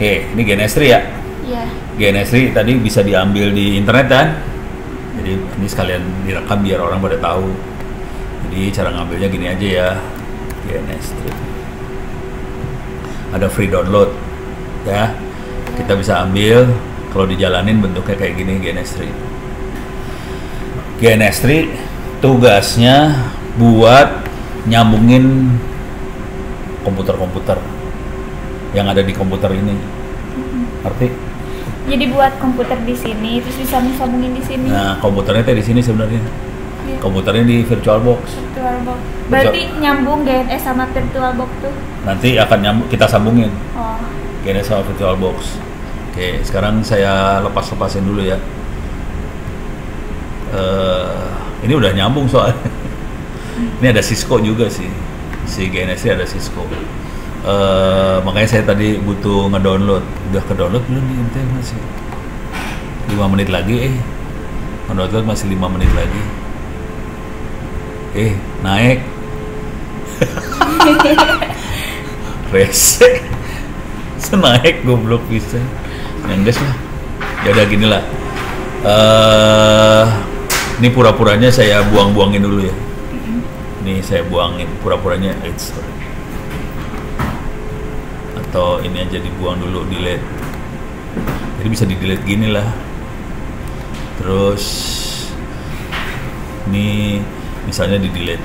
Oke, ini GNS3 ya. Iya. GNS3 tadi bisa diambil di internet kan. Jadi ini sekalian direkam biar orang pada tahu. Jadi cara ngambilnya gini aja ya. GNS3. Ada free download ya. Kita bisa ambil, kalau dijalanin bentuknya kayak gini GNS3. GNS3 tugasnya buat nyambungin komputer-komputer yang ada di komputer ini. Ngerti? Jadi buat komputer di sini, terus bisa disambungin di sini. Nah, komputernya teh di sini sebenarnya. Iya. Komputernya di VirtualBox. VirtualBox. Berarti nyambung GNS sama VirtualBox tuh? Nanti akan kita sambungin Oh. GNS sama VirtualBox. Oke, sekarang saya lepas-lepasin dulu ya. Ini udah nyambung soalnya. Ini ada Cisco juga sih. Si GNS ada Cisco. Makanya saya tadi butuh ngedownload. Udah ke-download belum di Intel masih? 5 menit lagi ngedownload masih 5 menit lagi. Naik. Rese. Senaik goblok bisa. Yang lah. Ya udah gini lah. Ini pura-puranya saya buang-buangin dulu ya. Ini saya buangin pura-puranya. Atau ini aja dibuang dulu, delete. Jadi bisa di delete gini lah. Terus ini misalnya di delete.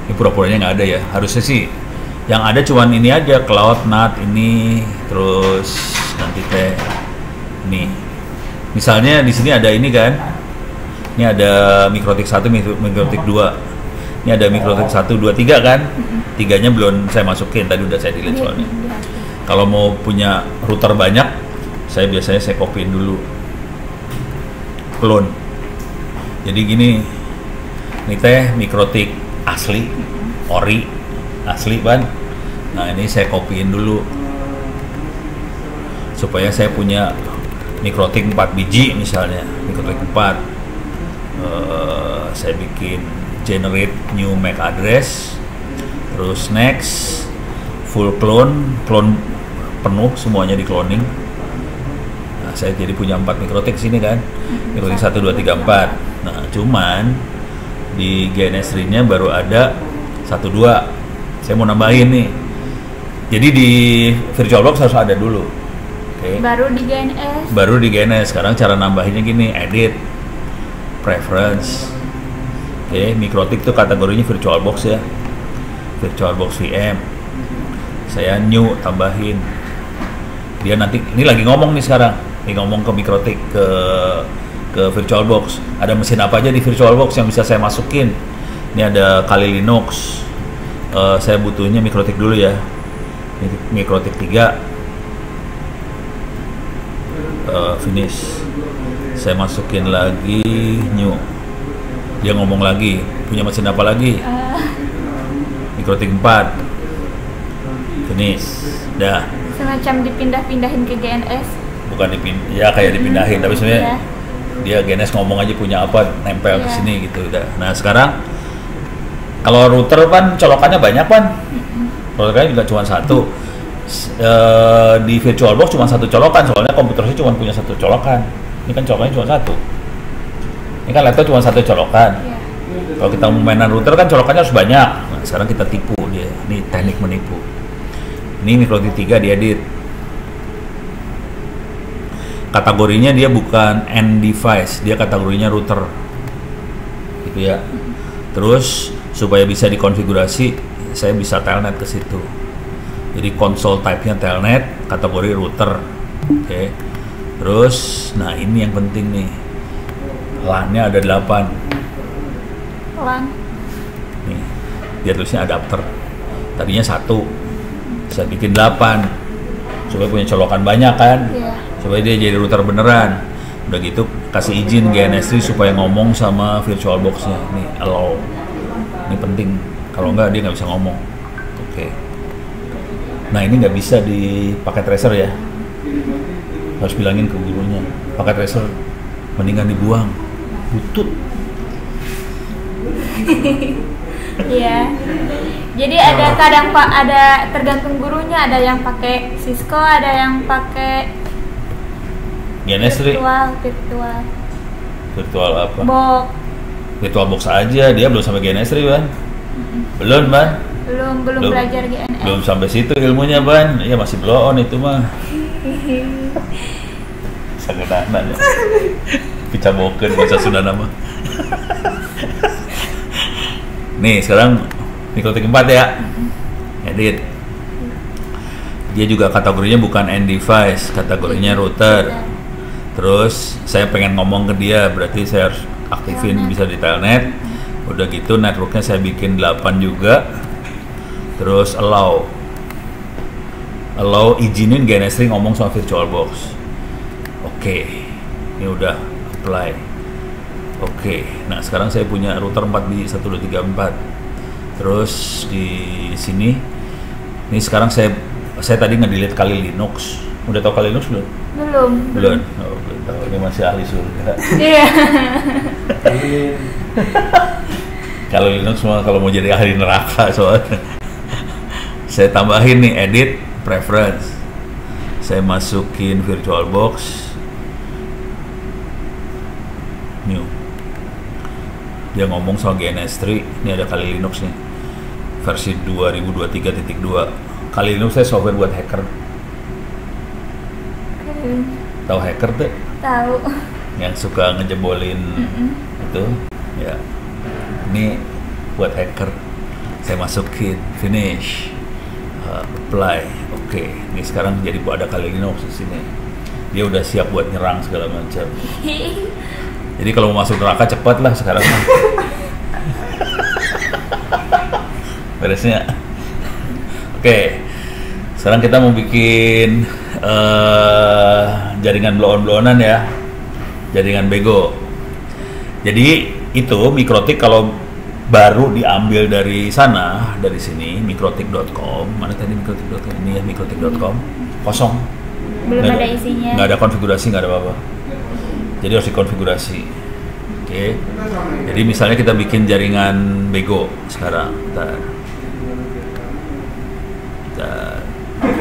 Ini pura-puranya nggak ada ya. Harusnya sih yang ada cuman ini aja, cloud NAT ini, terus nanti teh nih. Misalnya di sini ada ini kan. Ini ada Mikrotik 1, Mikrotik 2. Ini ada Mikrotik 1, 2, 3 kan? Tiganya belum saya masukin, tadi udah saya delete soalnya. Kalau mau punya router banyak, biasanya saya copyin dulu. Clone. Jadi gini, ini teh Mikrotik asli, ori, asli ban. Nah ini saya copyin dulu. Supaya saya punya Mikrotik 4 biji misalnya, Mikrotik 4. Saya bikin generate new MAC address, terus next, full clone penuh semuanya di cloning. Nah, saya jadi punya 4 Mikrotik sini kan, Mikrotik 1, 2, 3, 4. Nah cuman di GNS3 nya baru ada 1, 2. Saya mau nambahin nih, jadi di VirtualBox harus ada dulu. Okay. Baru di GNS. Sekarang cara nambahinnya gini, edit, preference. Oke, Mikrotik itu kategorinya VirtualBox ya, VirtualBox VM. Saya new tambahin. Dia nanti ini lagi ngomong nih sekarang, ini ngomong ke Mikrotik ke VirtualBox. Ada mesin apa aja di VirtualBox yang bisa saya masukin? Ini ada Kali Linux. Saya butuhnya Mikrotik dulu ya. Mikrotik 3. Finish. Saya masukin lagi new. Dia ngomong lagi, punya mesin apa lagi? Mikrotik 4. Finish. Dah. Semacam dipindah-pindahin ke GNS. Bukan ya kayak dipindahin, tapi sebenarnya dia GNS ngomong aja punya apa, nempel ke sini gitu udah. Nah, sekarang kalau router kan colokannya banyak kan? Colokannya juga cuma satu. Di VirtualBox cuma satu colokan, soalnya komputer saya cuma punya satu colokan. Ini kan colokannya cuma satu. Ini kan laptop cuma satu colokan. Kalau kita mau mainan router kan colokannya harus banyak. Nah, sekarang kita tipu dia. Ini teknik menipu. Ini Mikrotik 3 diedit. Kategorinya dia bukan end device, dia kategorinya router. Gitu ya. Terus supaya bisa dikonfigurasi, saya bisa telnet ke situ. Jadi console type-nya telnet, kategori router. Oke. Terus, nah ini yang penting nih. LAN-nya ada 8. LAN. Nih, dia tulisnya adapter. Tadinya 1. Saya bikin 8. Supaya punya colokan banyak kan. Supaya dia jadi router beneran. Udah gitu, kasih izin GNS3 supaya ngomong sama VirtualBox-nya. Nih, allow. Ini penting. Kalau enggak, dia nggak bisa ngomong. Oke. Nah, ini nggak bisa dipakai tracer ya. Harus bilangin ke gurunya. Pakai tracer, mendingan dibuang. Butut. Iya. Jadi ada kadang Pak, ada tergantung gurunya, ada yang pakai Cisco, ada yang pakai Genestri virtual apa? box. Virtual box aja, dia belum sampai Genestri Ban. Belum Ban. Belum belajar GNS. Belum sampai situ ilmunya Ban. Iya masih blow on itu mah. Sagedanan ya. Picabokeun bahasa Sunda nama. Nih sekarang mikrotik 4 ya. Edit. Dia juga kategorinya bukan end device, kategorinya router. Terus saya pengen ngomong ke dia, berarti saya harus aktifin bisa di telnet. Udah gitu networknya saya bikin 8 juga. Terus allow izinin Genestri ngomong sama VirtualBox. Oke, ini udah apply. Oke, nah sekarang saya punya router 4B 1234. Terus di sini, ini sekarang saya tadi nge-delete Kali Linux. Udah tau Kali Linux belum? Belum. Oh, belum tahu. Ini masih ahli surga. Iya. Kalau Linux mah kalau mau jadi ahli neraka soalnya. Saya tambahin nih edit preference. Saya masukin VirtualBox new. Dia ngomong soal GNS3. Ini ada Kali Linux nih versi 2023.2. Kali Linux saya software buat hacker. Tahu hacker tuh? Tahu. Yang suka ngejebolin itu ya. Ini buat hacker. Saya masukin finish, apply. Oke, ini sekarang jadi ada Kali Linux di sini. Dia udah siap buat nyerang segala macam. Jadi kalau mau masuk neraka cepat lah sekarang. Beresnya. Oke. Sekarang kita mau bikin jaringan blow-on-blow-onan ya. Jaringan bego. Jadi itu mikrotik kalau baru diambil dari sana, dari sini mikrotik.com. Mana tadi mikrotik.com? Ini ya mikrotik.com. Kosong. Belum ada isinya. Nggak ada konfigurasi, nggak ada apa-apa. Jadi harus dikonfigurasi. Oke. Jadi misalnya kita bikin jaringan bego sekarang. Bentar.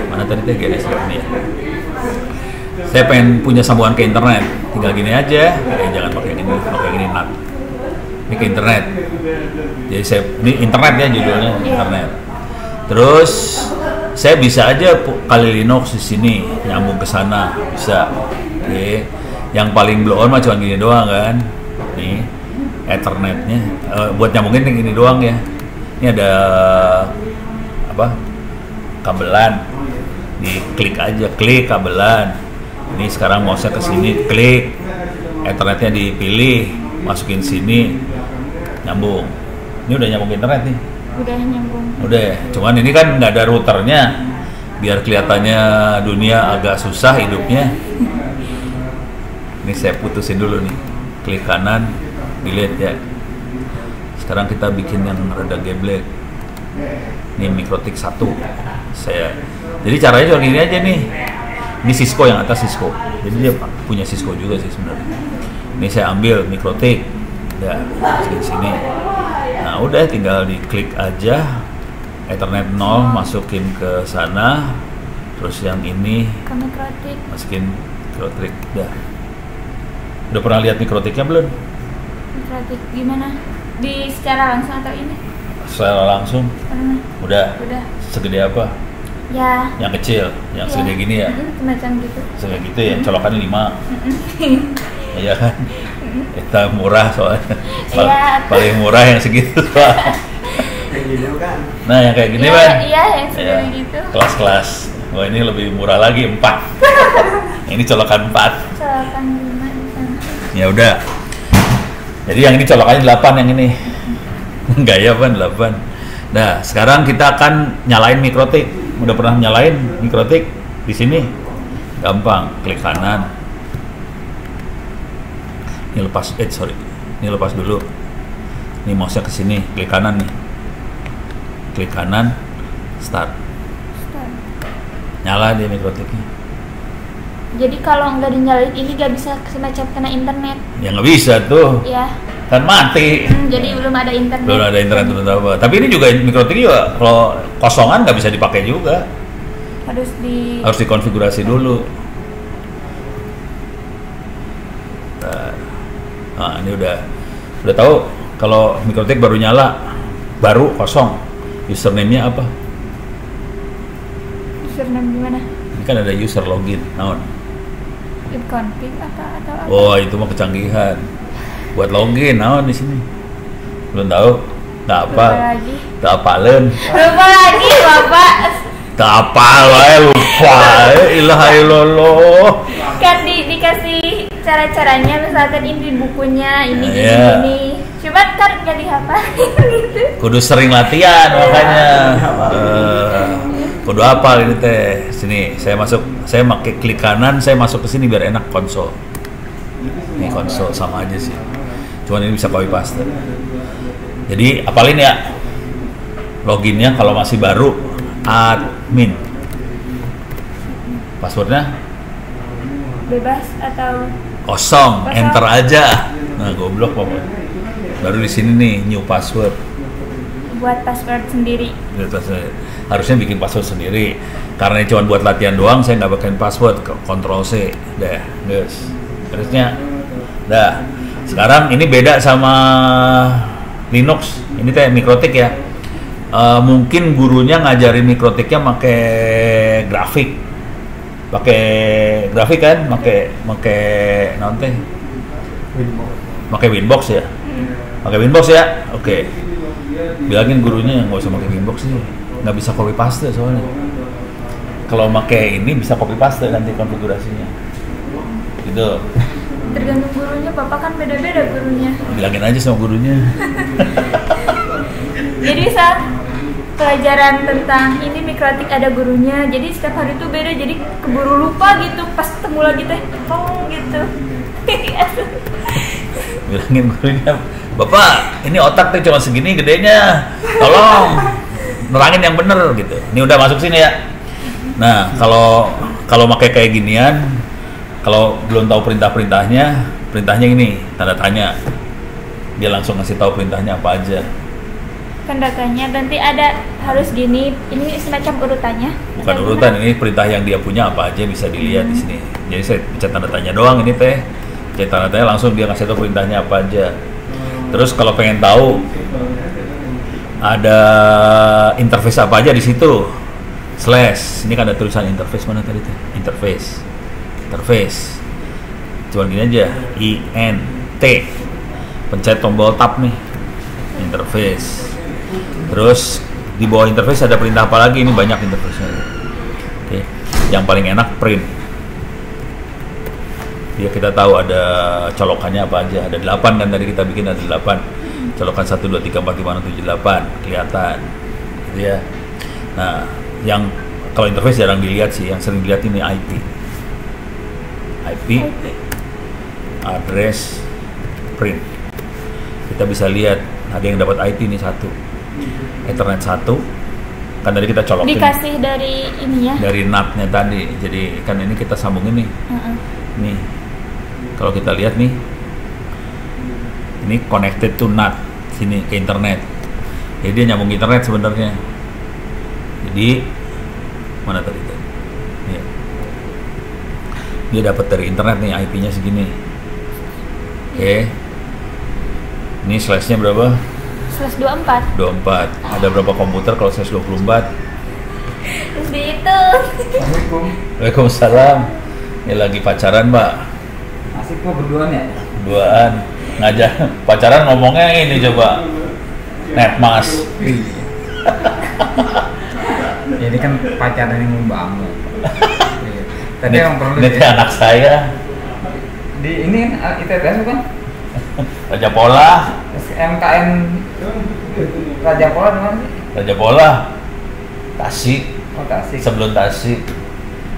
Mana tadi teh GNS ini ya. Saya pengen punya sambungan ke internet. Tinggal gini aja. Jangan pakai ini NAT. Ini ke internet. Jadi ini internet ya judulnya, internet. Terus saya bisa aja Kali Linux di sini nyambung ke sana, bisa. Oke. Yang paling blow on mah cuma gini doang kan. Nih Ethernetnya buat nyambungin yang ini doang ya. Ini ada apa? Kabelan. Diklik aja, klik kabelan. Ini sekarang mouse-nya ke sini, klik. Ethernetnya dipilih, masukin sini, nyambung. Ini udah nyambung internet nih. Udah nyambung. Udah, cuman ini kan nggak ada routernya. Biar kelihatannya dunia agak susah hidupnya. Ini saya putusin dulu nih, klik kanan, delete ya. Sekarang kita bikin yang rada geblek. Ini mikrotik 1 jadi caranya cuma gini aja nih. Ini Cisco, yang atas Cisco, jadi dia punya Cisco juga sih sebenarnya. Ini saya ambil mikrotik, udah sini. Nah udah tinggal diklik aja, Ethernet 0 masukin ke sana. Terus yang ini ke mikrotik, masukin mikrotik. Udah pernah lihat mikrotiknya belum? Mikrotik gimana? Di secara langsung atau ini? Secara langsung. Udah. Segede apa? Ya. Yang kecil, yang segede gini ya? Semacam gitu. Segede gitu ya, colokannya 5. Iya kan? Itu murah soalnya. Paling murah yang segitu soalnya. Nah yang kayak gini Ban? Iya yang segede gitu. Kelas-kelas. Wah ini lebih murah lagi, 4. Ini colokan 4. Colokan 5 di sana. Ya udah. Jadi yang ini colokannya 8 yang ini. Gaya Ban 8. Nah sekarang kita akan nyalain mikrotik. Udah pernah nyalain mikrotik di sini? Gampang, klik kanan. Ini lepas, ini lepas dulu. Ini mouse-nya ke sini, klik kanan nih. Klik kanan, start. Nyala dia mikrotiknya. Jadi kalau nggak dinyalain ini nggak bisa semacam kena internet? Ya nggak bisa tuh. Ya. kan mati. Jadi belum ada internet. Belum ada internet belum apa. Tapi ini juga mikrotik juga kalau kosongan nggak bisa dipakai juga. Harus dikonfigurasi dulu. Nah, ini udah tahu kalau mikrotik baru nyala, baru kosong. Username-nya apa? Username gimana? Ini kan ada user login, naon? Config atau apa? Oh, itu mah kecanggihan. Buat login, naon di sini? Belum tahu? Tak apa? Tak apalin? Lupa lagi, Bapak. Tak apal, lupa. Ilaha illallah. Kan dikasih cara-caranya, misalkan ini bukunya, ini Yeah. gini. Cuma kan jadi apa? Gitu. Kudu sering latihan makanya. Kudu hafal ini teh. Sini, saya pakai klik kanan, saya masuk ke sini biar enak konsol. Ini konsol sama aja sih. Cuman ini bisa copy paste. Jadi apalin ya. Loginnya kalau masih baru admin. Passwordnya Bebas atau kosong, enter aja. Nah, goblok pokoknya. Baru di sini nih new password. buat password sendiri? Harusnya bikin password sendiri. Karena ini cuma buat latihan doang, saya nggak bikin password. Ctrl C, dah, guys. Harusnya, dah. Sekarang ini beda sama Linux. Ini teh mikrotik ya. Mungkin gurunya ngajarin mikrotiknya pakai grafik, kan, pakai nanti, pakai Winbox ya, Oke. Bilangin gurunya nggak usah pakai Winbox sih, nggak bisa copy paste soalnya. Kalau pakai ini bisa copy paste nanti konfigurasinya, gitu. Tergantung gurunya, Bapak kan beda-beda gurunya. Bilangin aja sama gurunya. Jadi saat pelajaran tentang ini mikrotik ada gurunya, jadi setiap hari itu beda, jadi keburu lupa gitu, pas ketemu lagi teh, gitu. Bilangin gurunya, Bapak, ini otak tuh cuma segini gedenya, tolong nerangin yang bener gitu. Ini udah masuk sini ya. Nah, kalau pakai kayak ginian, kalau belum tahu perintahnya ini tanda tanya. Dia langsung ngasih tahu perintahnya apa aja. Tanda tanya, nanti ada harus gini, ini semacam urutannya. Bukan urutan, ini perintah yang dia punya apa aja bisa dilihat di sini. Jadi saya pencet tanda tanya doang ini teh. Pencet tanda tanya langsung dia ngasih tahu perintahnya apa aja. Terus kalau pengen tahu ada interface apa aja di situ, slash. Ini kan ada tulisan interface, mana tadi teh? Interface. Cuma gini aja, INT. Pencet tombol tab nih. Interface. Terus di bawah interface ada perintah apa lagi? Ini banyak interface-nya. Oke. Yang paling enak print. Ya kita tahu ada colokannya apa aja. Ada 8 kan tadi kita bikin, ada 8. Colokan 1 2 3 4 5 6 7 8 kelihatan. Gitu ya. Nah, yang kalau interface jarang dilihat sih, yang sering dilihat ini IP address print. Kita bisa lihat ada yang dapat IP nih 1. Ethernet 1 kan tadi kita colokin dikasih dari ini ya, dari NAT-nya tadi, jadi kan ini kita sambungin nih. Nih kalau kita lihat nih, ini connected to NAT sini ke internet, jadi dia nyambung internet sebenarnya. Jadi mana tadi tuh, dia dapat dari internet nih, IP-nya segini. Oke. Ini slash-nya berapa? Slash 24. Ada berapa komputer kalau slash 24? Terus dihitung. Assalamualaikum. Waalaikumsalam. Ini lagi pacaran, Mbak. Asik kok berduaan ya? Duaan. Ngajak pacaran ngomongnya ini coba. Net mas. Ini kan pacaran yang membangun. Tadi yang perlu ini anak saya. Di ini kan ITTS bukan? Raja Pola. MKN Raja Pola di mana sih? Raja Pola. Tasik. Oh, Tasik. Sebelum Tasik.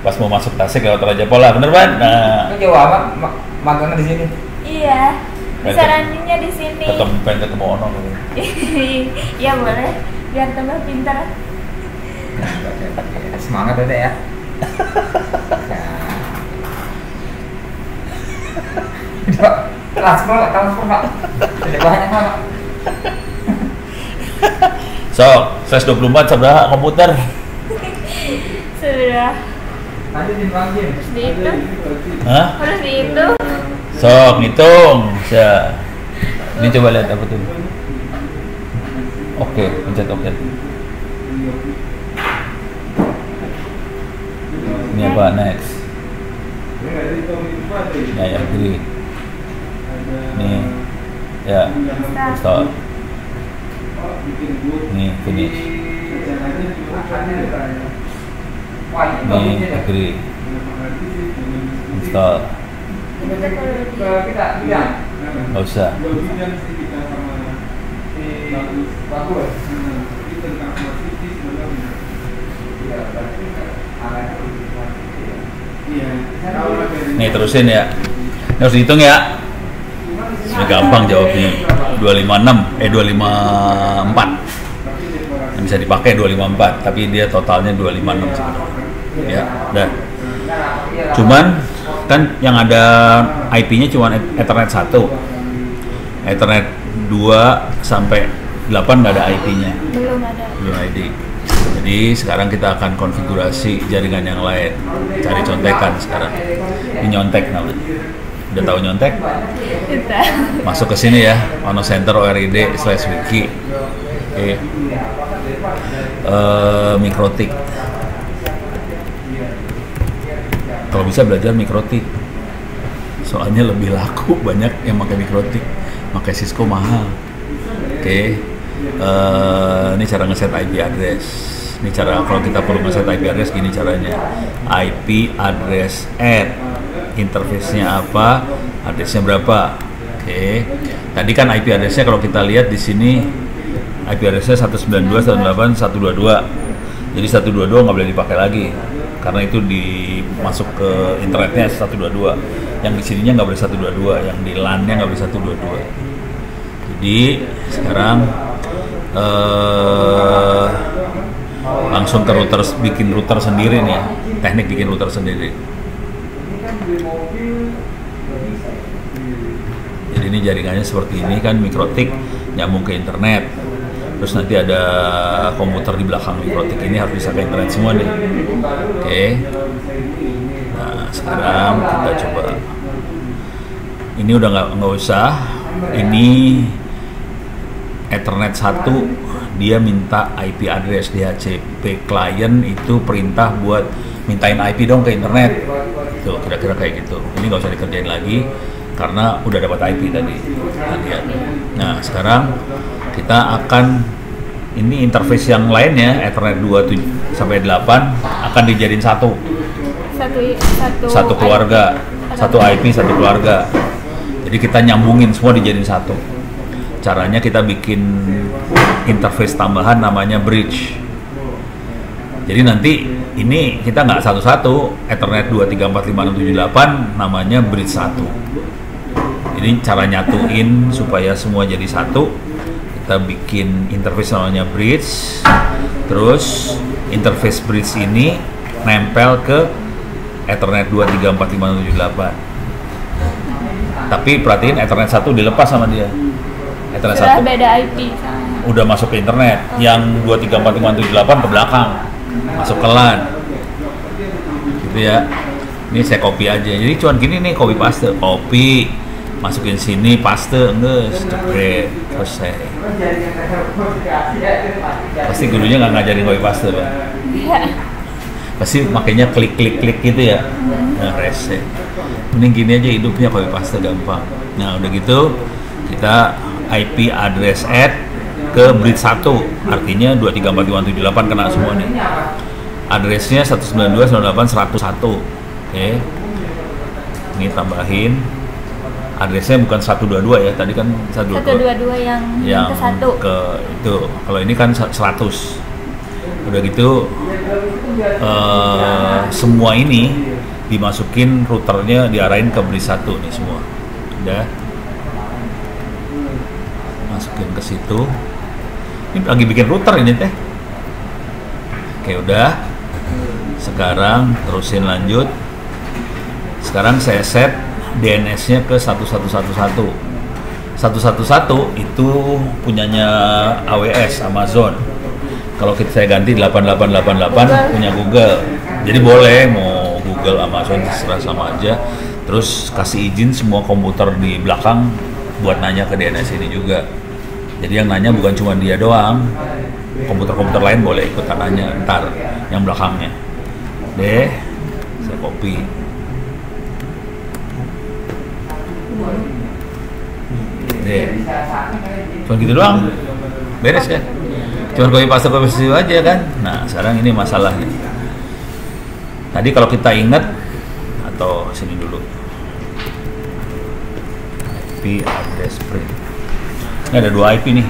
Pas mau masuk Tasik lewat Raja Pola, bener Ban? Nah. Kok jauh amat magangnya di sini? Iya. Bisa running-nya di sini. Pengen ketemu Ono. Iya boleh, biar tambah pintar. Semangat udah ya. transfer Pak. Tidak banyak Pak. So, slash 24 seberapa komputer? Sudah. Lanjutin lagi. Harus dihitung. Hah? Harus dihitung. Sok, ngitung. Ini coba lihat apa tuh. Oke, pencet oke. Ini apa? Next. Ya, agree. Nih, ya, stop. Nih, finish. Nih, agree. Install. Nggak usah. Nih terusin ya. Ini harus dihitung ya. Ini gampang jawabnya. 254. Yang bisa dipakai 254, tapi dia totalnya 256 sebenarnya. Ya, dah. Cuman kan yang ada IP-nya cuma Ethernet 1. Ethernet 2 sampai 8 nggak ada IP-nya. Belum ada. Belum ID. Jadi sekarang kita akan konfigurasi jaringan yang lain. Cari contekan sekarang. Ini nyontek namanya. Udah tahu nyontek? Kita. Masuk ke sini ya. Ono Center ORID/wiki. Oke. Mikrotik. Kalau bisa belajar mikrotik. Soalnya lebih laku, banyak yang pakai mikrotik. Pakai Cisco mahal. Oke. Ini cara ngeset IP address. Ini cara kalau kita perlu ngeset IP address gini caranya. IP address add. Interface-nya apa? Address-nya berapa? Oke. Tadi kan IP address-nya kalau kita lihat di sini IP address-nya 192.168.122. Jadi 122 nggak boleh dipakai lagi karena itu dimasuk ke internetnya 122. Yang di sininya nggak boleh 122, yang di LAN-nya nggak boleh 122. Jadi sekarang langsung ke router, bikin router sendiri nih ya. Teknik bikin router sendiri. Jadi ini jaringannya seperti ini kan, mikrotik nyambung ke internet. Terus nanti ada komputer di belakang mikrotik ini harus bisa ke internet semua nih. Oke. Nah sekarang kita coba. Ini udah nggak usah. Ini Ethernet 1 dia minta IP address. DHCP client itu perintah buat mintain IP dong ke internet. Tuh kira-kira kayak gitu. Ini nggak usah dikerjain lagi karena udah dapat IP tadi. Nah sekarang kita akan ini interface yang lainnya Ethernet 2 sampai 8 akan dijadiin satu keluarga, satu IP satu keluarga. Jadi kita nyambungin semua dijadiin satu. Caranya kita bikin interface tambahan namanya bridge. Jadi nanti ini kita nggak satu-satu Ethernet 2345678 namanya bridge 1. Ini cara nyatuin supaya semua jadi satu. Kita bikin interface namanya bridge. Terus interface bridge ini nempel ke Ethernet 2345678. Tapi perhatiin Ethernet 1 dilepas sama dia. Ethernet Sudah 1 beda IP sama. udah masuk ke internet. Yang 2345678 ke belakang. Masuk ke LAN. Gitu ya. Ini saya copy aja. Jadi cuman gini nih, copy paste. Copy, masukin sini, paste, enggak, jebret, selesai. Pasti gurunya nggak ngajarin copy paste, Bang. Iya. Pasti makanya klik gitu ya. Nah, rese. Mending gini aja hidupnya, copy paste gampang. Nah, udah gitu kita IP address add ke bridge 1, artinya 2345678 kena semua nih. Addressnya 192.168.101. Oke. Ini tambahin. Addressnya bukan 122 ya, tadi kan 122 yang ke 1. Ke itu. Kalau ini kan 100. Udah gitu semua ini dimasukin routernya, diarahin ke bridge 1 nih semua. Udah. Masukin ke situ. Ini lagi bikin router ini teh. Oke, udah. Sekarang terusin lanjut. Sekarang saya set DNS-nya ke 1111. 111 itu punyanya AWS, Amazon. Kalau saya ganti 8888 punya Google. Jadi boleh mau Google, Amazon terserah sama aja. Terus kasih izin semua komputer di belakang buat nanya ke DNS ini juga. Jadi yang nanya bukan cuma dia doang, komputer-komputer lain boleh ikutan nanya ntar yang belakangnya. Deh, saya copy. Deh, cuma gitu doang, beres kan? Cuma copy paste aja kan? Nah sekarang ini masalahnya. Tadi kalau kita ingat, atau sini dulu, IP address print. Ini ada 2 IP nih,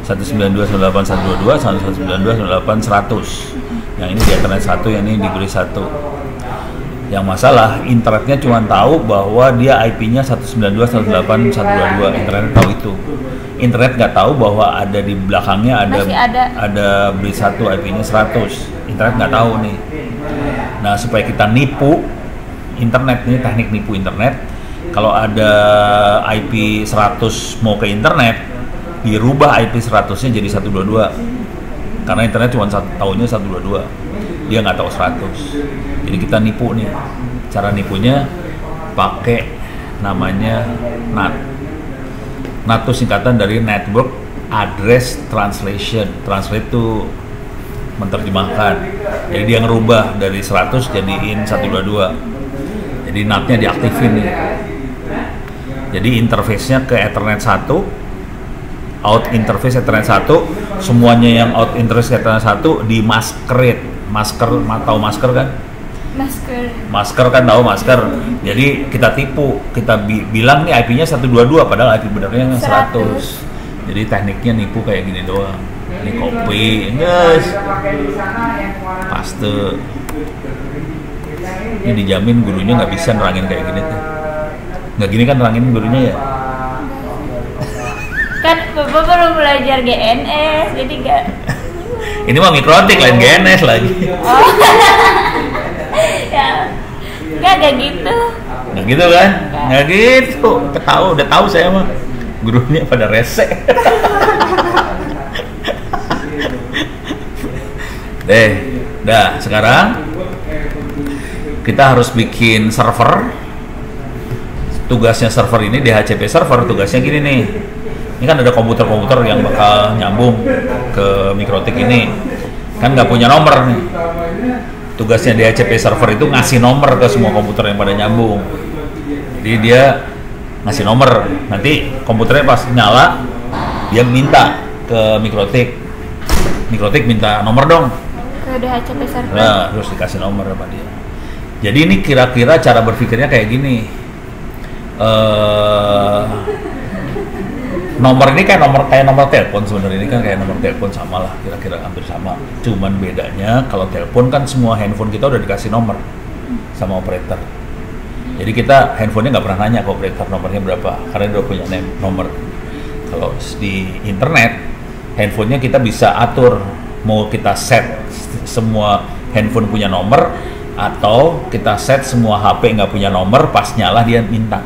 192.168.122, 192.168.100. Yang ini di internet 1, yang ini diberi 1. Yang masalah, internetnya cuma tahu bahwa dia IP-nya 192.168.122. Internet tahu itu. Internet nggak tahu bahwa ada di belakangnya ada beri 1 IP-nya 100. Internet nggak tahu nih. Nah supaya kita nipu internet, ini teknik nipu internet. Kalau ada IP 100 mau ke internet, dirubah IP 100-nya jadi 122. Karena internet cuma tahunya 122. Dia nggak tahu 100. Jadi kita nipu nih. Cara nipunya pakai namanya NAT. NAT itu singkatan dari Network Address Translation. Translate itu menerjemahkan. Jadi dia ngerubah dari 100 jadiin 122. Jadi NAT-nya diaktifin nih. Jadi interface-nya ke Ethernet 1, out interface Ethernet 1, semuanya yang out interface Ethernet 1 di maskerin. Masker, tahu masker kan? Masker kan tahu masker. Jadi kita tipu, kita bilang nih IP-nya 122 padahal IP benernya 100. Jadi tekniknya nipu kayak gini doang. Ini copy, guys. Paste. Ini dijamin gurunya nggak bisa nerangin kayak gini tuh. Nggak gini kan nerangin gurunya ya? Kan Bapak baru belajar GNS, jadi nggak. Ini mah mikrotik lain GNS lagi. Oh. Ya. Nggak gitu. Nggak gitu kan? Nggak gitu. Udah tahu saya mah. Gurunya pada rese. Sekarang kita harus bikin server. Tugasnya server ini, DHCP server, tugasnya gini nih. Ini kan ada komputer-komputer yang bakal nyambung ke mikrotik ini. Kan nggak punya nomor nih. Tugasnya DHCP server itu ngasih nomor ke semua komputer yang pada nyambung. Jadi dia ngasih nomor. Nanti komputernya pas nyala, dia minta ke mikrotik. Mikrotik minta nomor dong. Ke DHCP server. Nah, terus dikasih nomor sama dia. Jadi ini kira-kira cara berpikirnya kayak gini. Nomor ini kayak nomor telepon sebenarnya, ini kan kayak nomor telepon, sama lah, kira-kira hampir sama. Cuman bedanya kalau telepon kan semua handphone kita udah dikasih nomor sama operator. Jadi kita handphonenya nggak pernah nanya ke operator nomornya berapa, karena dia udah punya nomor. Kalau di internet, handphonenya kita bisa atur mau kita set semua handphone punya nomor atau kita set semua HP nggak punya nomor, pas nyala dia minta.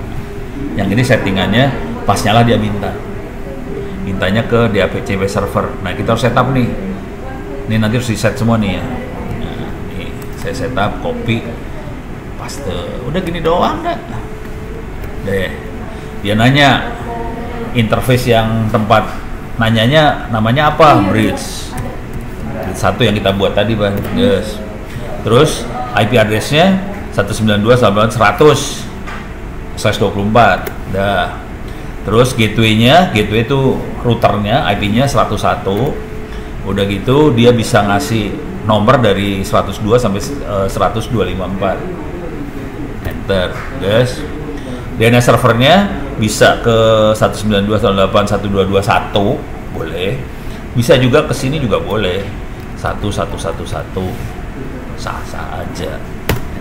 Yang ini settingannya pas nyala dia mintanya ke DHCP server. Nah kita harus setup nih. Ini nanti harus di set semua nih ya. Nah, nih saya setup, copy, paste. Udah gini doang dah. Dia nanya interface yang tempat nanyanya namanya apa? Bridge 1 yang kita buat tadi Bang. Yes. Terus IP address-nya 192.168/24. Dah. Terus gateway itu routernya, IP-nya 101. Udah gitu dia bisa ngasih nomor dari 102 sampai 102.54. Enter, guys. DNS servernya bisa ke 192.168.122.1 boleh. Bisa juga ke sini juga boleh. 1111 sah-sah aja.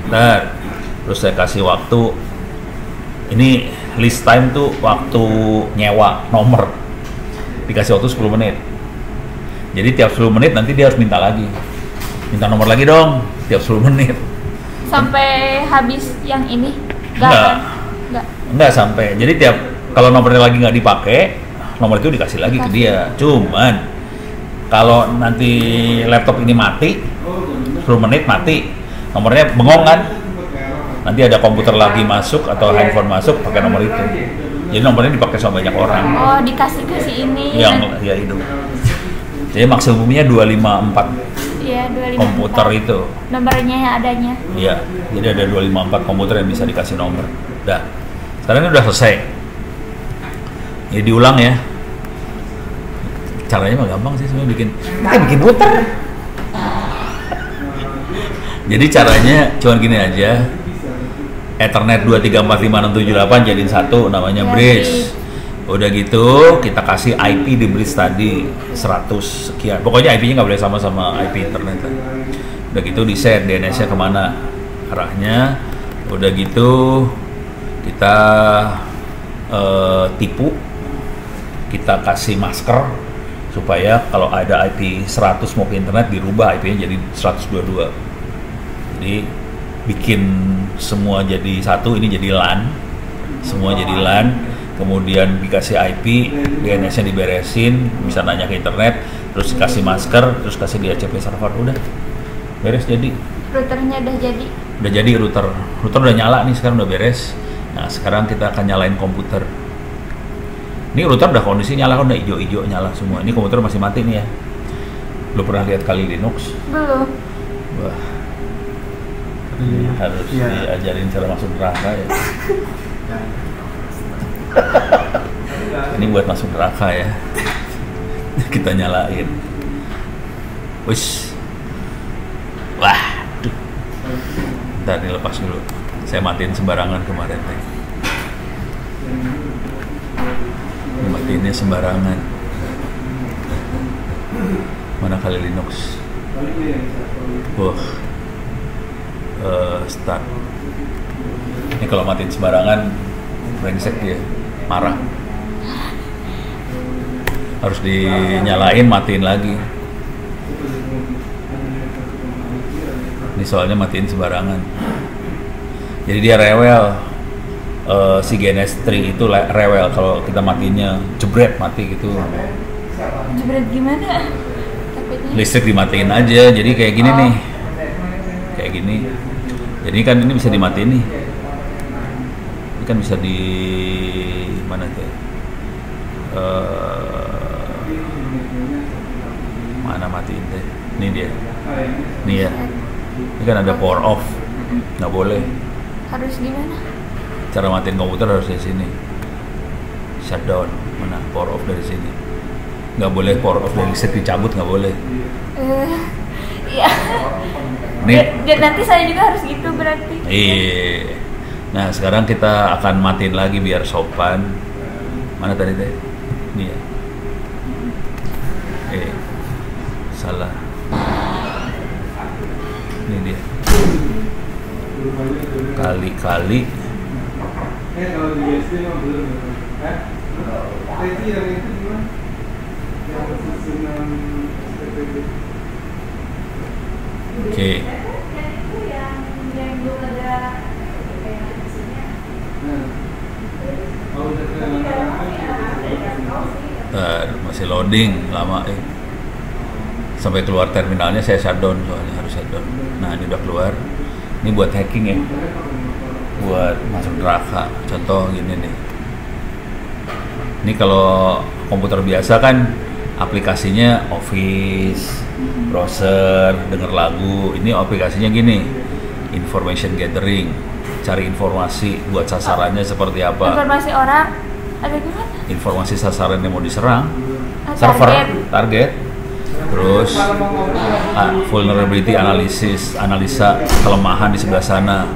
Enter. Terus saya kasih waktu. Ini list time tuh waktu nyewa nomor, dikasih waktu 10 menit. Jadi tiap 10 menit nanti dia harus minta lagi, minta nomor lagi dong tiap 10 menit sampai habis yang ini. Enggak, Nggak sampai. Jadi tiap kalau nomornya lagi nggak dipakai, nomor itu dikasih lagi ke dia. Cuman kalau nanti laptop ini mati, 10 menit mati, nomornya bengong kan? Nanti ada komputer lagi masuk atau handphone masuk pakai nomor itu. Jadi nomornya dipakai sama banyak orang. Oh, dikasih ke si ini. Yang ya itu. Jadi maksimumnya 254 Iya, 254. komputer itu. Nomornya yang adanya. Iya, jadi ada 254 komputer yang bisa dikasih nomor. Dah. Sekarang ini udah selesai. Ini diulang ya. Caranya mah gampang sih sebenarnya bikin router. Jadi caranya cuman gini aja. Ethernet 2345678 jadiin satu namanya Ya, bridge. Udah gitu kita kasih IP di bridge tadi 100 sekian. Pokoknya IP-nya nggak boleh sama IP internet. Udah gitu di set DNS-nya kemana arahnya. Udah gitu kita tipu, kita kasih masker supaya kalau ada IP 100 mau ke internet dirubah IP-nya jadi 122. Jadi bikin semua jadi satu, ini jadi LAN, semua jadi LAN, kemudian dikasih IP, DNS-nya diberesin, bisa nanya ke internet, terus kasih masker, terus kasih DHCP server, udah beres jadi. Routernya udah jadi. Udah jadi router udah nyala nih sekarang, udah beres. Nah sekarang kita akan nyalain komputer. Ini router udah kondisi nyala kan, udah hijau-hijau nyala semua. Ini komputer masih mati nih ya. Lu pernah lihat Kali Linux? Belum. Wah. Harus diajarin cara masuk neraka ya. Ini buat masuk neraka ya. Kita nyalain. Wis. Wah. Ntar nih lepas dulu. Saya matiin sembarangan kemarin nih. Matiinnya sembarangan. Mana Kali Linux? Wah. Start. Ini kalau matiin sembarangan brengsek dia, marah. Harus dinyalain, matiin lagi. Ini soalnya matiin sembarangan. Jadi dia rewel. Si GNS3 itu rewel kalau kita matinya jebret mati gitu. Jebret gimana? Takutnya. Listrik dimatiin aja. Jadi kayak gini nih. Kayak gini. Jadi kan ini bisa dimatiin nih. Ini kan bisa di mana tuh? Mana matiin deh? Ini dia. Nih ya. Ini kan ada power off. Nggak boleh. Harus gimana? Cara matiin komputer harus dari sini. Shutdown. Mana power off dari sini. Nggak boleh power off dari listrik dicabut, nggak boleh. Iya. Dan nanti saya juga harus gitu berarti. Iya. Nah sekarang kita akan matiin lagi biar sopan. Mana tadi teh? Ini ya. Salah. Ini dia. Kali-kali. Oke. Masih loading lama sampai keluar terminalnya saya shutdown, soalnya harus shutdown. Nah ini udah keluar. Ini buat hacking ya, buat masuk neraka. Contoh gini nih. Ini kalau komputer biasa kan aplikasinya Office, browser, denger lagu. Ini aplikasinya gini, information gathering, cari informasi buat sasarannya seperti apa. Informasi orang ada gimana? Informasi sasaran yang mau diserang, Target. target. Terus vulnerability analysis, analisa kelemahan di sebelah sana.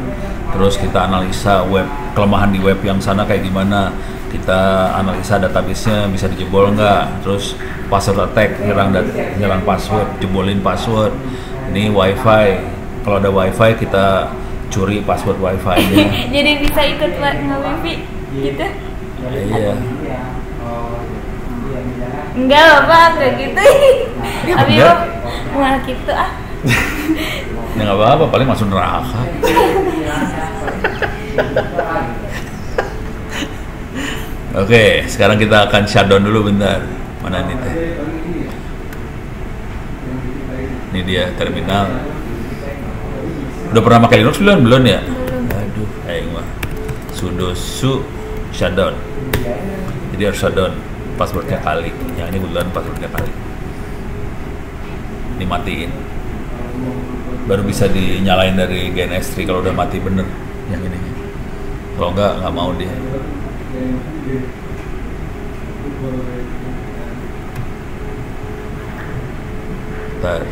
Terus kita analisa kelemahan di web yang sana kayak gimana. Kita analisa database-nya bisa dijebol nggak. Terus password attack, nyerang password, jebolin password. Ini wifi, kalau ada wifi kita curi password wifi-nya. Jadi bisa ikut nge-wifi gitu? Iya. Enggak apa, enggak gitu. Tapi malah gitu ah. Ya nggak apa-apa, paling masuk neraka. Oke, sekarang kita akan shutdown dulu bentar. Mana nih teh? Ini dia terminal. Udah pernah pakai Linux belum? Belum ya? Belum. Aduh, aing mah. Sudo shutdown. Jadi harus shutdown passwordnya kali. Yang ini kebetulan passwordnya kali. Dimatiin. Baru bisa dinyalain dari GNS3 kalau udah mati bener yang ini. Kalau nggak mau dia. Ntar.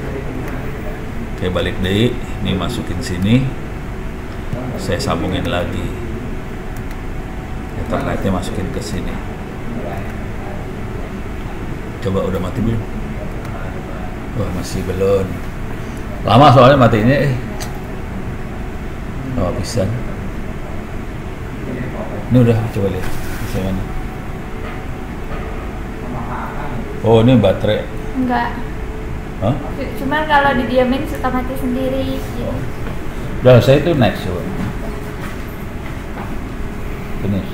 Oke, balik deh. Ini masukin sini. Saya sambungin lagi. Ethernetnya masukin ke sini. Coba udah mati belum? Wah, masih belum. Lama soalnya matinya. Oh, bisa. Ini udah, coba lihat. Bisa mana? Oh, ini baterai. Enggak. Hah? Cuman kalau didiamin suka mati sendiri. Gitu. Udah, saya itu next coba. Finish.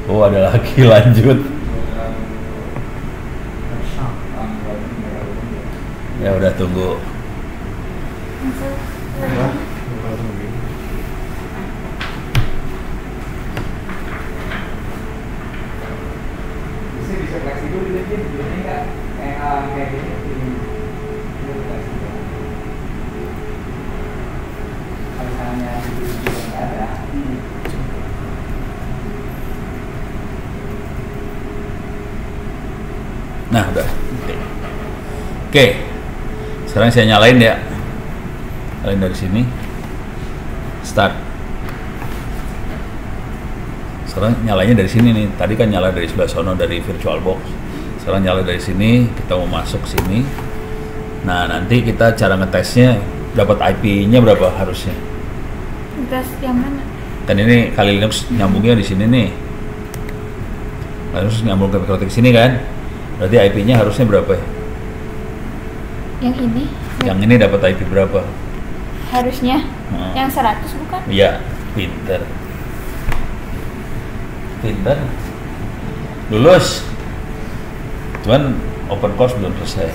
Oh, ada lagi lanjut. Ya udah, tunggu. Masuk. Bisa fleksibel gitu enggak kayak gini. Misalnya enggak ada. Nah, udah. Oke. Sekarang saya nyalain ya. Nyalain dari sini. Start. Sekarang nyalanya dari sini nih. Tadi kan nyala dari sebelah sono dari VirtualBox. Sekarang nyala dari sini. Kita mau masuk sini. Nah, nanti kita cara ngetesnya dapat IP-nya berapa harusnya? Tes yang mana? Kan ini Kali Linux nyambungnya di sini nih. Harus nyambung ke mikrotik sini kan? Berarti IP-nya harusnya berapa ya? Yang ini? Yang ini dapat IP berapa? Harusnya yang 100 bukan? Iya, pinter. Pinter. Lulus. Cuman open course belum selesai.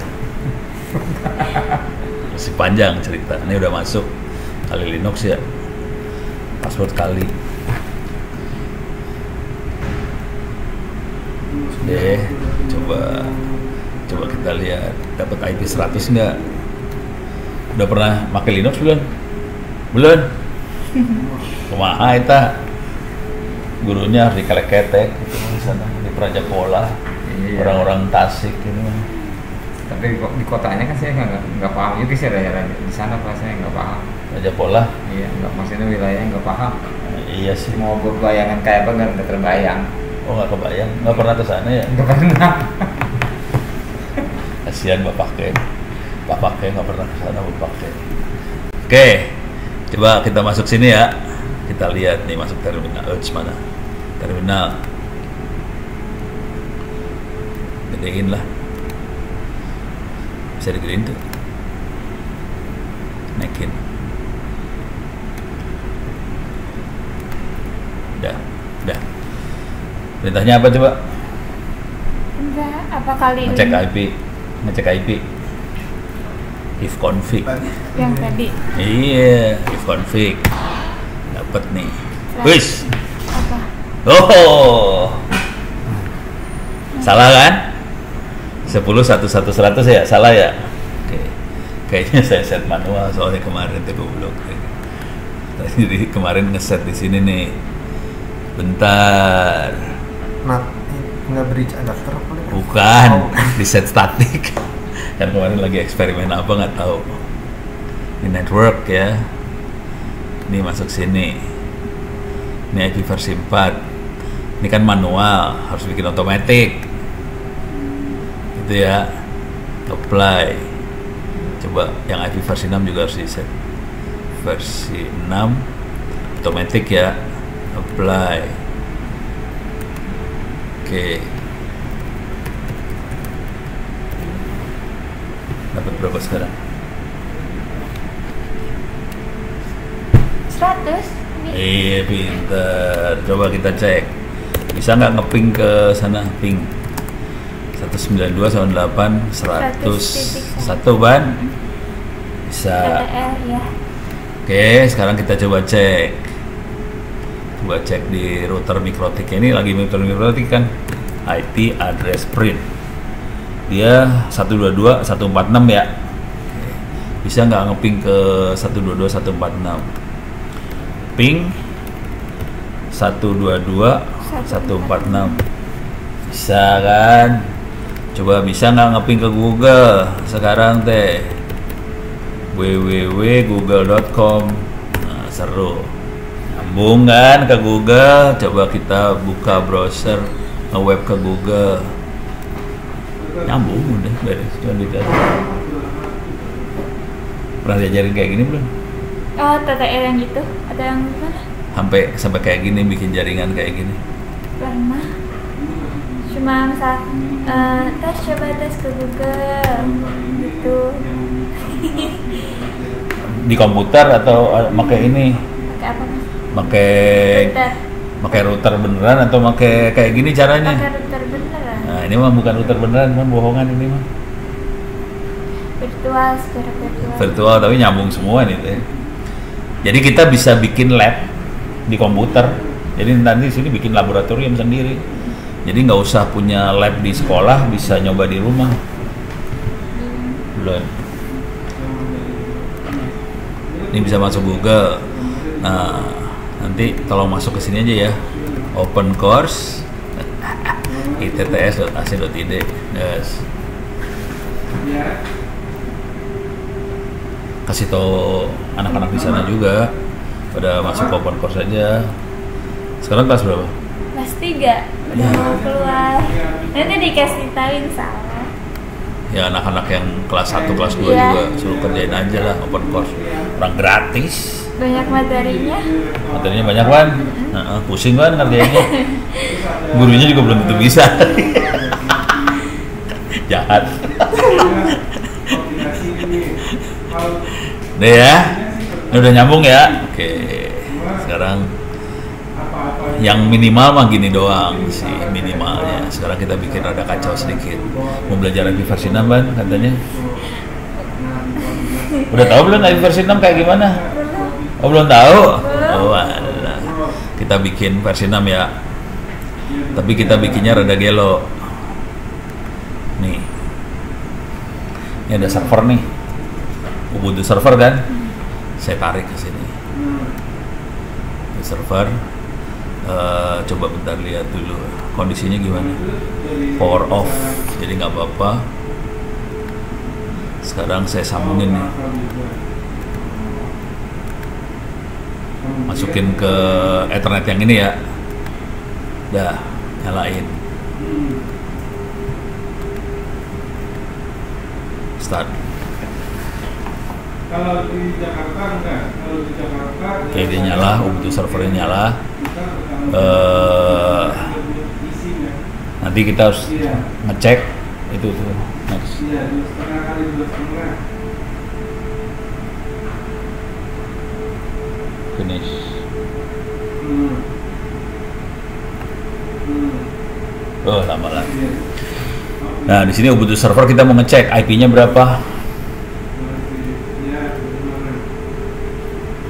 Masih panjang cerita. Ini udah masuk Kali Linux ya. Password Kali. Deh, coba kita lihat dapat IP 100 enggak? Udah pernah pakai Linux belum? Belum. Kumaha eta? Gurunya harus dikelek-ketek gitu di sana di Prajapola. Iya. Orang-orang Tasik gitu. Tapi di kotanya kan saya nggak paham juga sih daerah di sana pas saya nggak paham. Prajapola. Iya, nggak maksudnya wilayahnya nggak paham. Iya sih. Mau berbayangan kayak apa nggak terbayang. Oh, nggak kebayang. Nggak pernah ke sana ya? Nggak pernah. Kasihan Bapak Ken nggak pernah ke sana Bapak Ken. Oke, coba kita masuk sini ya. Kita lihat nih masuk terminal. Mana? Terminal. Gedein lah. Bisa digedein tuh. Naikin. Udah. Perintahnya apa coba? Enggak, apa kali Ngecek ini? ngecek IP. If config. Yang tadi. Iya, if config. Dapat nih. Wis. Apa? Oh. Salah kan? 10 1 1 100 ya? Salah ya? Oke. Kayaknya saya set manual soalnya kemarin tuh goblok. Jadi kemarin ngeset di sini nih. Bentar. Nggak bridge adapter apa? Bukan, di set statik. Kan kemarin lagi eksperimen apa nggak tahu. Ini network ya. Ini masuk sini. Ini IP versi 4. Ini kan manual, harus bikin otomatis. Gitu ya. Apply. Coba yang IP versi 6 juga harus di set. Versi 6 otomatis ya. Apply. Oke. Dapat berapa sekarang? 100 ini Iya, pinter. Coba kita cek. Bisa nggak ngeping ke sana? Ping 192.8 ban? Bisa. TTL ya. Oke, sekarang kita coba cek. Coba cek di router Mikrotik. Ini lagi router Mikrotik kan IP address print. Dia 122.146 ya. Bisa nggak ngeping ke 122.146? Ping 122.146. Bisa kan? Coba bisa nggak ngeping ke Google sekarang teh? www.google.com. Nah, seru. Nyambung kan ke Google? Coba kita buka browser nge-web ke Google. Nyambung udah beres. Cuma dikasih. Pernah diajarin kayak gini belum? Oh, TTL yang gitu? Ada yang gimana? Sampai kayak gini bikin jaringan kayak gini. Pernah. Cuma misal coba tes ke Google gitu. Di komputer atau pakai ini? Pakai apa mas? Pakai router beneran atau pakai kayak gini caranya? Pakai router beneran. Nah, ini mah bukan router beneran, mah bohongan ini mah. Virtual, secara virtual. Virtual tapi nyambung semua nih teh. Jadi kita bisa bikin lab di komputer. Jadi nanti di sini bikin laboratorium sendiri. Jadi nggak usah punya lab di sekolah, bisa nyoba di rumah. Belum. Ini bisa masuk Google. Nah, nanti tolong masuk ke sini aja ya. Open course itts.ac.id. Yes. Kasih tahu anak-anak di sana juga pada masuk open course aja. Sekarang kelas berapa? Kelas 3 udah mau keluar. Nanti dikasih tahuin salah. Ya anak-anak yang kelas 1, kelas 2 Iya. juga suruh kerjain aja lah open course. Orang gratis. Banyak materinya. Materinya banyak kan? Pusing kan ngerjainnya. Gurunya juga belum tentu bisa. Jahat. Udah ya? Ini udah nyambung ya? Oke. Sekarang yang minimal mah gini doang sih minimalnya. Sekarang kita bikin rada kacau sedikit. Mau belajar IP versi 6 kan katanya? Udah tahu belum IP versi 6 kayak gimana? Oh belum tahu? Oh alah. Kita bikin versi 6 ya. Tapi kita bikinnya rada gelo. Nih. Ini ada server nih. Ubuntu server kan? Saya tarik ke sini. Ini server. Coba bentar lihat dulu kondisinya gimana. Power off. Jadi nggak apa-apa. Sekarang saya sambungin nih. Masukin ke Ethernet yang ini ya. Dah, nyalain. Start. Kalau di Jakarta enggak, kalau di Jakarta Oke, dia nyala, Ubuntu servernya nyala. Nanti kita harus ngecek itu tuh. Next. Iya, 2,5 kali 2,5. Finish. Oh, lama lagi. Nah, di sini Ubuntu server kita mau ngecek IP-nya berapa.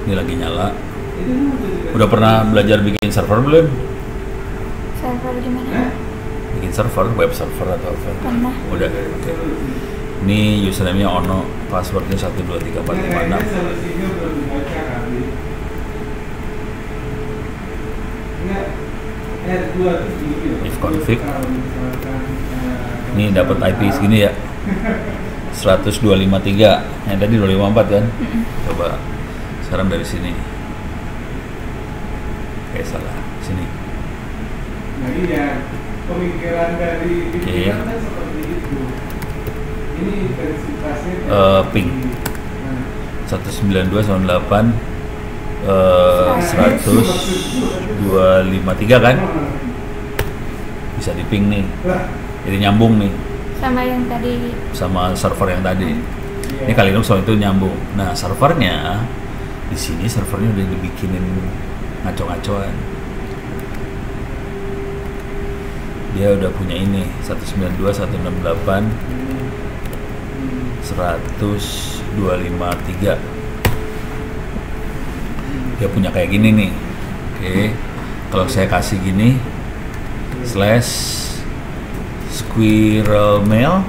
Ini lagi nyala. Udah pernah belajar bikin server belum? Server gimana? Bikin server, web server atau apa? Pernah. Udah. Oke. Ini username-nya Ono, passwordnya 123456. Solusinya belum dibaca kali. Enggak. Dua itu gini. If config. Kalau misalkan Ini dapat IP segini ya. 10253. Yang tadi 254 kan? Coba sekarang dari sini. Oke, salah. Sini. Nah iya, pemikiran dari Oke. kan seperti itu. Ini intensitasnya Ping. Nah, 192.8 100.253 kan? Bisa di ping nih. Jadi nyambung nih Sama yang tadi. sama server yang tadi. Ini kali Linux soal itu nyambung. Nah, servernya di sini servernya udah dibikinin ngaco-ngacoan. Dia udah punya ini 192, 168, 100, 253. Dia punya kayak gini nih. Oke, kalau saya kasih gini /squirrel mail,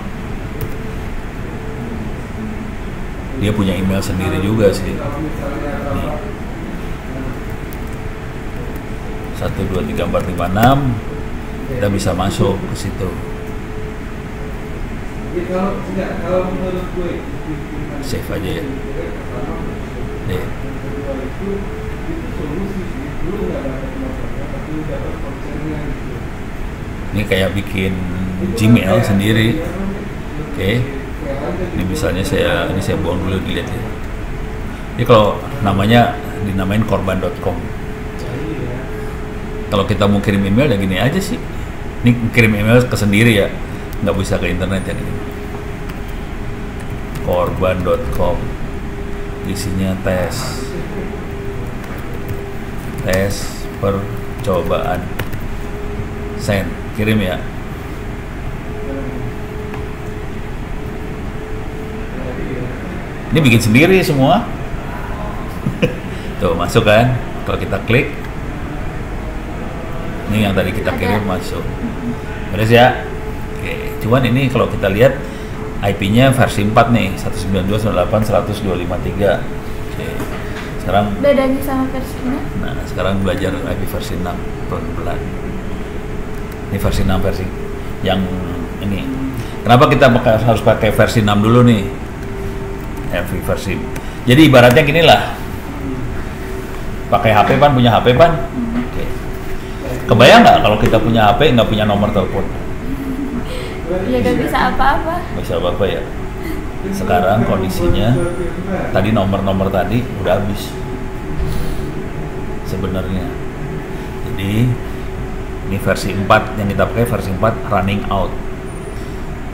dia punya email sendiri juga sih. Nih. 1, 2, 3, 4, 5, 6, kita bisa masuk ke situ. Kalau menurut gue Save aja ya. Nih. itu solusi sih. Dulu nggak dapat nomornya, tapi dapat konsennya gitu. Ini kayak bikin Gmail sendiri. Oke. Ini misalnya ini saya buang dulu, dilihat ya. Ini kalau namanya dinamain korban.com. Kalau kita mau kirim email ya gini aja sih. Ini kirim email ke sendiri ya, nggak bisa ke internet ya. Ini. Korban.com, isinya tes percobaan, send, kirim ya. Ini bikin sendiri semua. Tuh masuk kan, kalau kita klik ini yang tadi kita kirim masuk. Beres ya. Oke, cuman ini kalau kita lihat IP-nya versi 4 nih, 192.168.100.253. Oke. Sekarang Bedanya sama versinya? nah, sekarang belajar IP versi 6 pelan-pelan. Ini versi 6 versi yang ini. Kenapa kita harus pakai versi 6 dulu nih? MV versi. Jadi ibaratnya gini lah. Pakai HP pan, punya HP pan. Oke. Kebayang nggak kalau kita punya HP nggak punya nomor telepon? Ya gak bisa apa-apa. Nggak bisa apa-apa ya. Sekarang kondisinya tadi nomor-nomor tadi udah habis sebenarnya. Jadi ini versi 4 yang kita pakai, versi 4 running out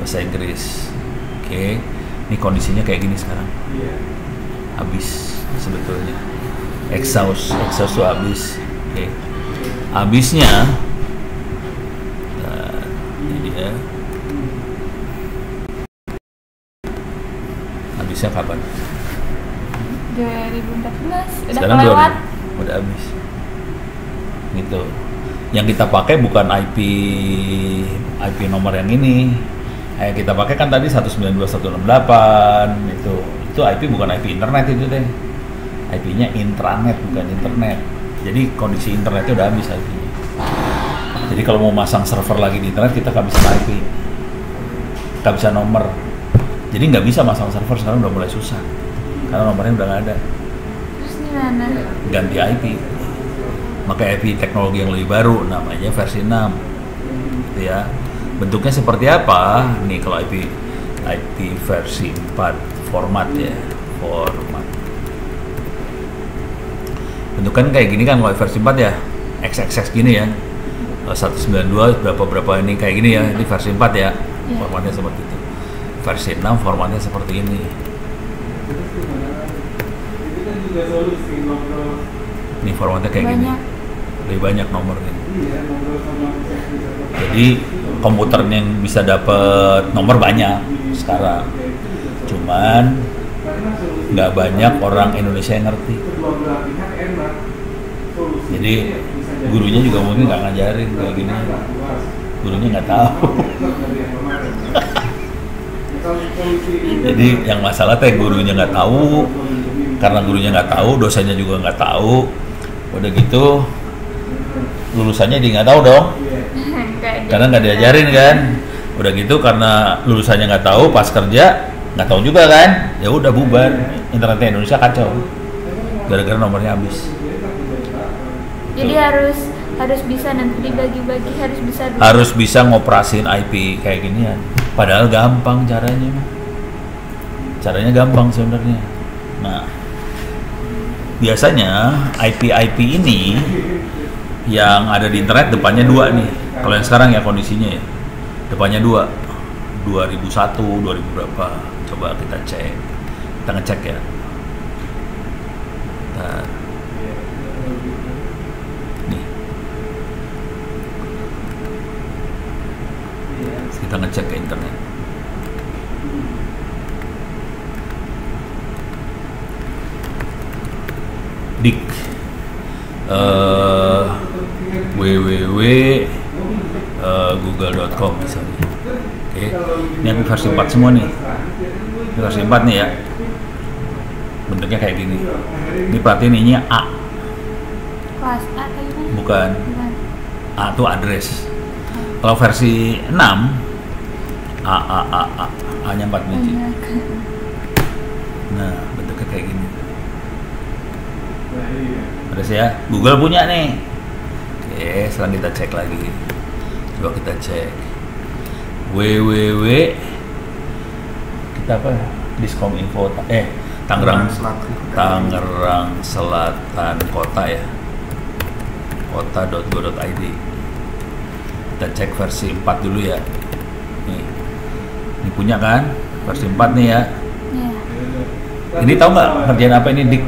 bahasa Inggris. Oke. Ini kondisinya kayak gini sekarang. Habis sebetulnya. Exhaust tuh habis. Oke. Habisnya ini dia. Habisnya kapan? 2014 udah Sekarang kelewat. udah habis. Gitu. Yang kita pakai bukan IP nomor yang ini. Kita pakai kan tadi 192.168 itu IP bukan IP internet itu deh. IP-nya intranet bukan internet. Jadi kondisi internetnya udah habis IP-nya. Jadi kalau mau masang server lagi di internet kita nggak bisa IP, nggak bisa nomor. Jadi nggak bisa masang server sekarang udah mulai susah karena nomornya udah nggak ada. Terus gimana? Ganti IP, pakai IP teknologi yang lebih baru namanya versi 6 gitu ya. Bentuknya seperti apa? Nih kalau IP versi 4 format ya, format. Bentukan kayak gini kan kalau versi 4 ya, XXX gini ya. 192 berapa ini kayak gini ya. Ini versi 4 ya. Formatnya seperti itu. Versi 6 formatnya seperti ini. Itu kan juga solusi ngobrol. Ini formatnya kayak gini. Banyak. Lebih banyak nomornya. Iya, ngobrol sama Jadi komputernya yang bisa dapat nomor banyak sekarang. Cuman nggak banyak orang Indonesia yang ngerti. kedua belah pihak enak. Solusinya Jadi bisa jadi gurunya juga mungkin nggak ngajarin kayak gini. Gurunya nggak tahu. Jadi yang masalah teh gurunya nggak tahu. Karena gurunya nggak tahu, dosennya juga nggak tahu. Udah gitu lulusannya dia nggak tahu dong. Karena nggak diajarin kan. Udah gitu karena lulusannya nggak tahu, pas kerja nggak tahu juga kan. Ya udah bubar. Internetnya Indonesia kacau. Gara-gara nomornya habis. Jadi harus bisa nanti dibagi-bagi, harus bisa dulu. Harus bisa ngoperasin IP kayak ginian. Padahal gampang caranya. Caranya gampang sebenarnya. Nah, biasanya IP ini yang ada di internet depannya 2 nih. Kalau yang sekarang ya kondisinya ya. Depannya 2. 2001, 2000 berapa. Coba kita cek. Kita ngecek ya. Bentar. Kita ngecek ke internet. Dik www.google.com misalnya. Oke, ini aku versi 4 semua nih. Ini versi 4 nih ya. Bentuknya kayak gini. Ini perhatiin ininya A. Kelas A kayaknya. Bukan. Bukan. A itu address. Kalau versi 6 A nya 4 biji. Nah, bentuknya kayak gini. Address ya. Google punya nih. Oke, sekarang kita cek lagi. Coba kita cek. www kita apa? Diskominfo Tangerang Selatan Kota ya. Kota.go.id. Kita cek versi 4 dulu ya. Nih. Ini punya kan? Versi 4 nih ya. Iya. Ini tahu nggak kerjaan apa ini, Dik?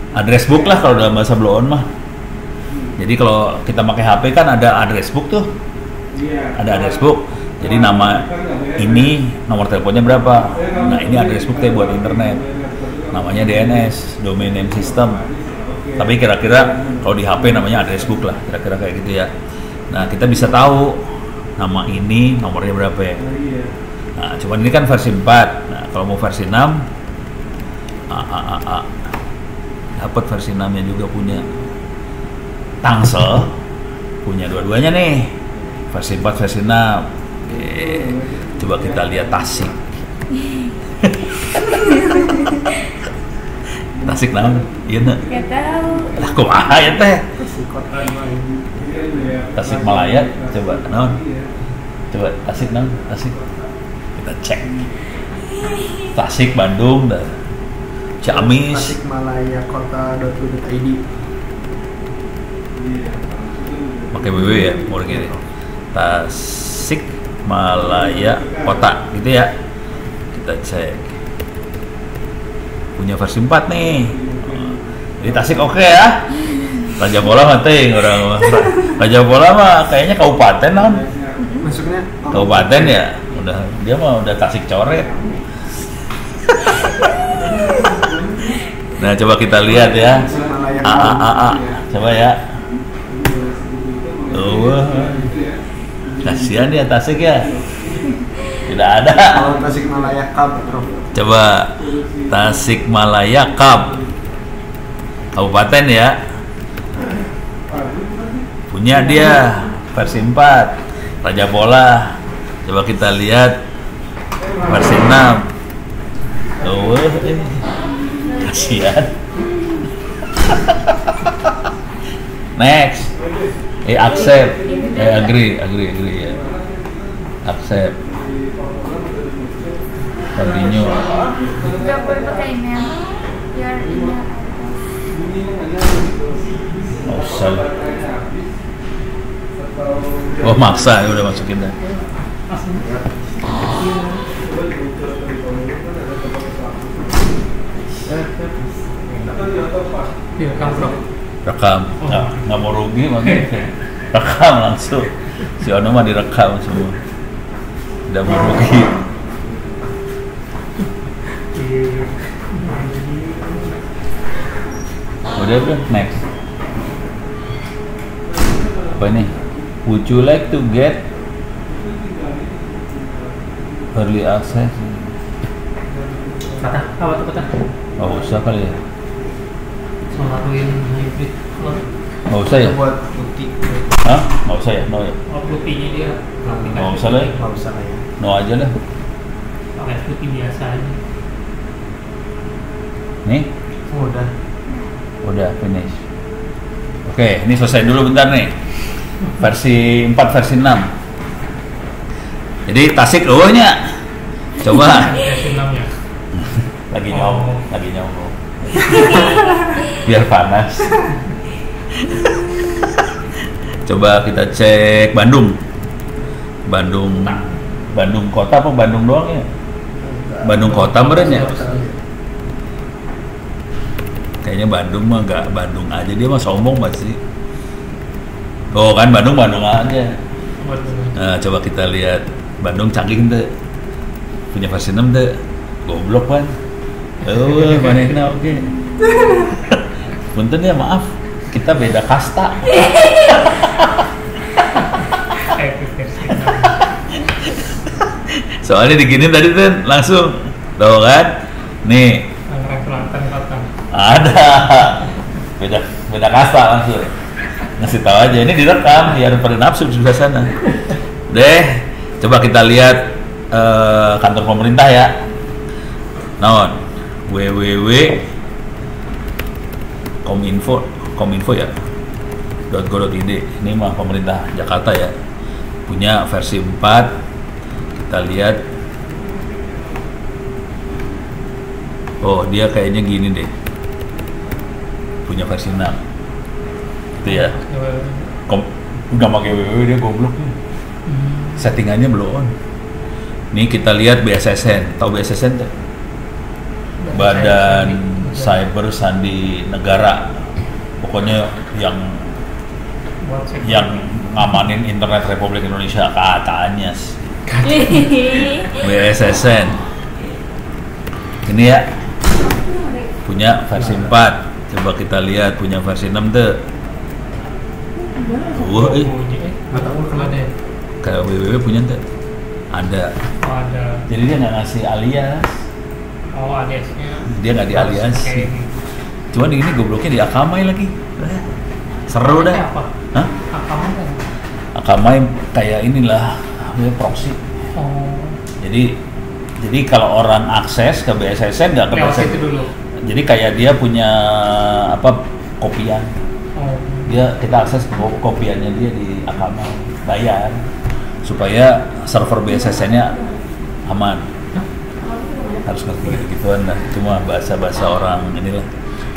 Address book lah kalau dalam bahasa blow on mah. Jadi kalau kita pakai HP kan ada address book tuh. Ada address book. Jadi nama ini nomor teleponnya berapa? Nah, ini address book buat internet. Namanya DNS, Domain Name System. Tapi kira-kira kalau di HP namanya address book lah, kira-kira kayak gitu ya. Nah, kita bisa tahu nama ini nomornya berapa ya. Nah, cuman ini kan versi 4. Nah, kalau mau versi 6 dapat versi 6-nya juga punya. Tangsel punya dua-duanya nih. Versi 4, versi 6. Oke. Coba kita lihat Tasik. Tasik naon? Iya nak? Gak tahu. Lah kumaha ya teh? Tasik Malaya, coba naon? Coba Tasik naon? Tasik. Kita cek. Tasik, Bandung, dan Ciamis. Tasikmalaya kota.go.id. Pakai WW ya, mau gini. Tasik Malaya Kota, gitu ya. Kita cek. Punya versi 4 nih. Jadi Tasik oke ya. Raja Bola penting orang. Raja Bola mah kayaknya kabupaten non. Masuknya Kabupaten ya. Udah dia mah udah Tasik coret. Nah, coba kita lihat ya. A. Coba ya. Kasihan ya Tasik ya. Tidak ada. Kalau Tasikmalaya Cup, Bro. Coba Tasikmalaya Cup. Kabupaten ya. Punya dia versi 4. Raja Bola. Coba kita lihat versi 6. Kasihan. Next. Accept. Agree ya. Accept. Continue. Gak boleh pakai email. Biar email Nggak usah. Oh maksa, ya udah masukin dah. Rekam. Nggak mau rugi makanya. Rekam langsung. Si Ono mah direkam semua. Tidak mau rugi. Udah, next. Apa ini? Would you like to get early access? Kata, apa tuh kata? Nggak usah kali ya. Salah satuin hybrid. Nggak usah ya? Buat bukti. Hah? Nggak usah ya? No ya? Oh, Fluppy-nya dia. Nggak usah lah ya? Nggak usah ya. No aja lah. Pakai Fluppy biasa aja. Nih? Udah. Finish. Oke, ini selesai dulu bentar nih. Versi 4, versi 6. Jadi Tasik nya. Coba. Versi 6 ya. lagi nyomong. Biar panas. Coba kita cek Bandung kota apa Bandung doang ya? Bandung kota meren ya? Kayaknya Bandung mah nggak Bandung aja, dia mah sombong banget sih. Oh kan Bandung aja. Nah, coba kita lihat Bandung canggih tuh. Punya versi 6 tuh. Goblok kan. Oh, manehna oke. Punten ya, maaf. Kita beda kasta. Soalnya digini tadi tuh langsung tuh kan. Nih, ada beda kasta langsung. Ngasih tahu aja ini direkam biar pada nafsu di sebelah sana. Deh, coba kita lihat kantor pemerintah ya. Naon? www.kominfo ya. .go.id. Ini mah pemerintah Jakarta ya. Punya versi 4. Kita lihat. Oh, dia kayaknya gini deh. Punya versi 6. Itu ya. Udah pakai www dia goblok nih. Settingannya belum on. Nih kita lihat BSSN. Tahu BSSN tuh? Badan Cyber Sandi Negara. Pokoknya yang ngamanin internet Republik Indonesia katanya sih. BSSN. Ini ya. Punya versi 4. Coba kita lihat punya versi 6 tuh. Wah, kayak www punya tuh. Ada. Jadi dia nggak ngasih alias. Oh, aliasnya. Dia nggak di alias. Cuman ini gobloknya di Akamai lagi. Seru dah. Apa? Hah? Akamai kan? Akamai kayak inilah, proxy. Oh. Jadi kalau orang akses ke BSSN nggak ke Lewat BSSN. itu dulu. Jadi kayak dia punya apa kopian. Oh. Kita akses kopiannya dia di Akamai, bayar supaya server BSSN-nya aman. Harus ngerti gitu-gituan lah. Cuma bahasa-bahasa orang inilah.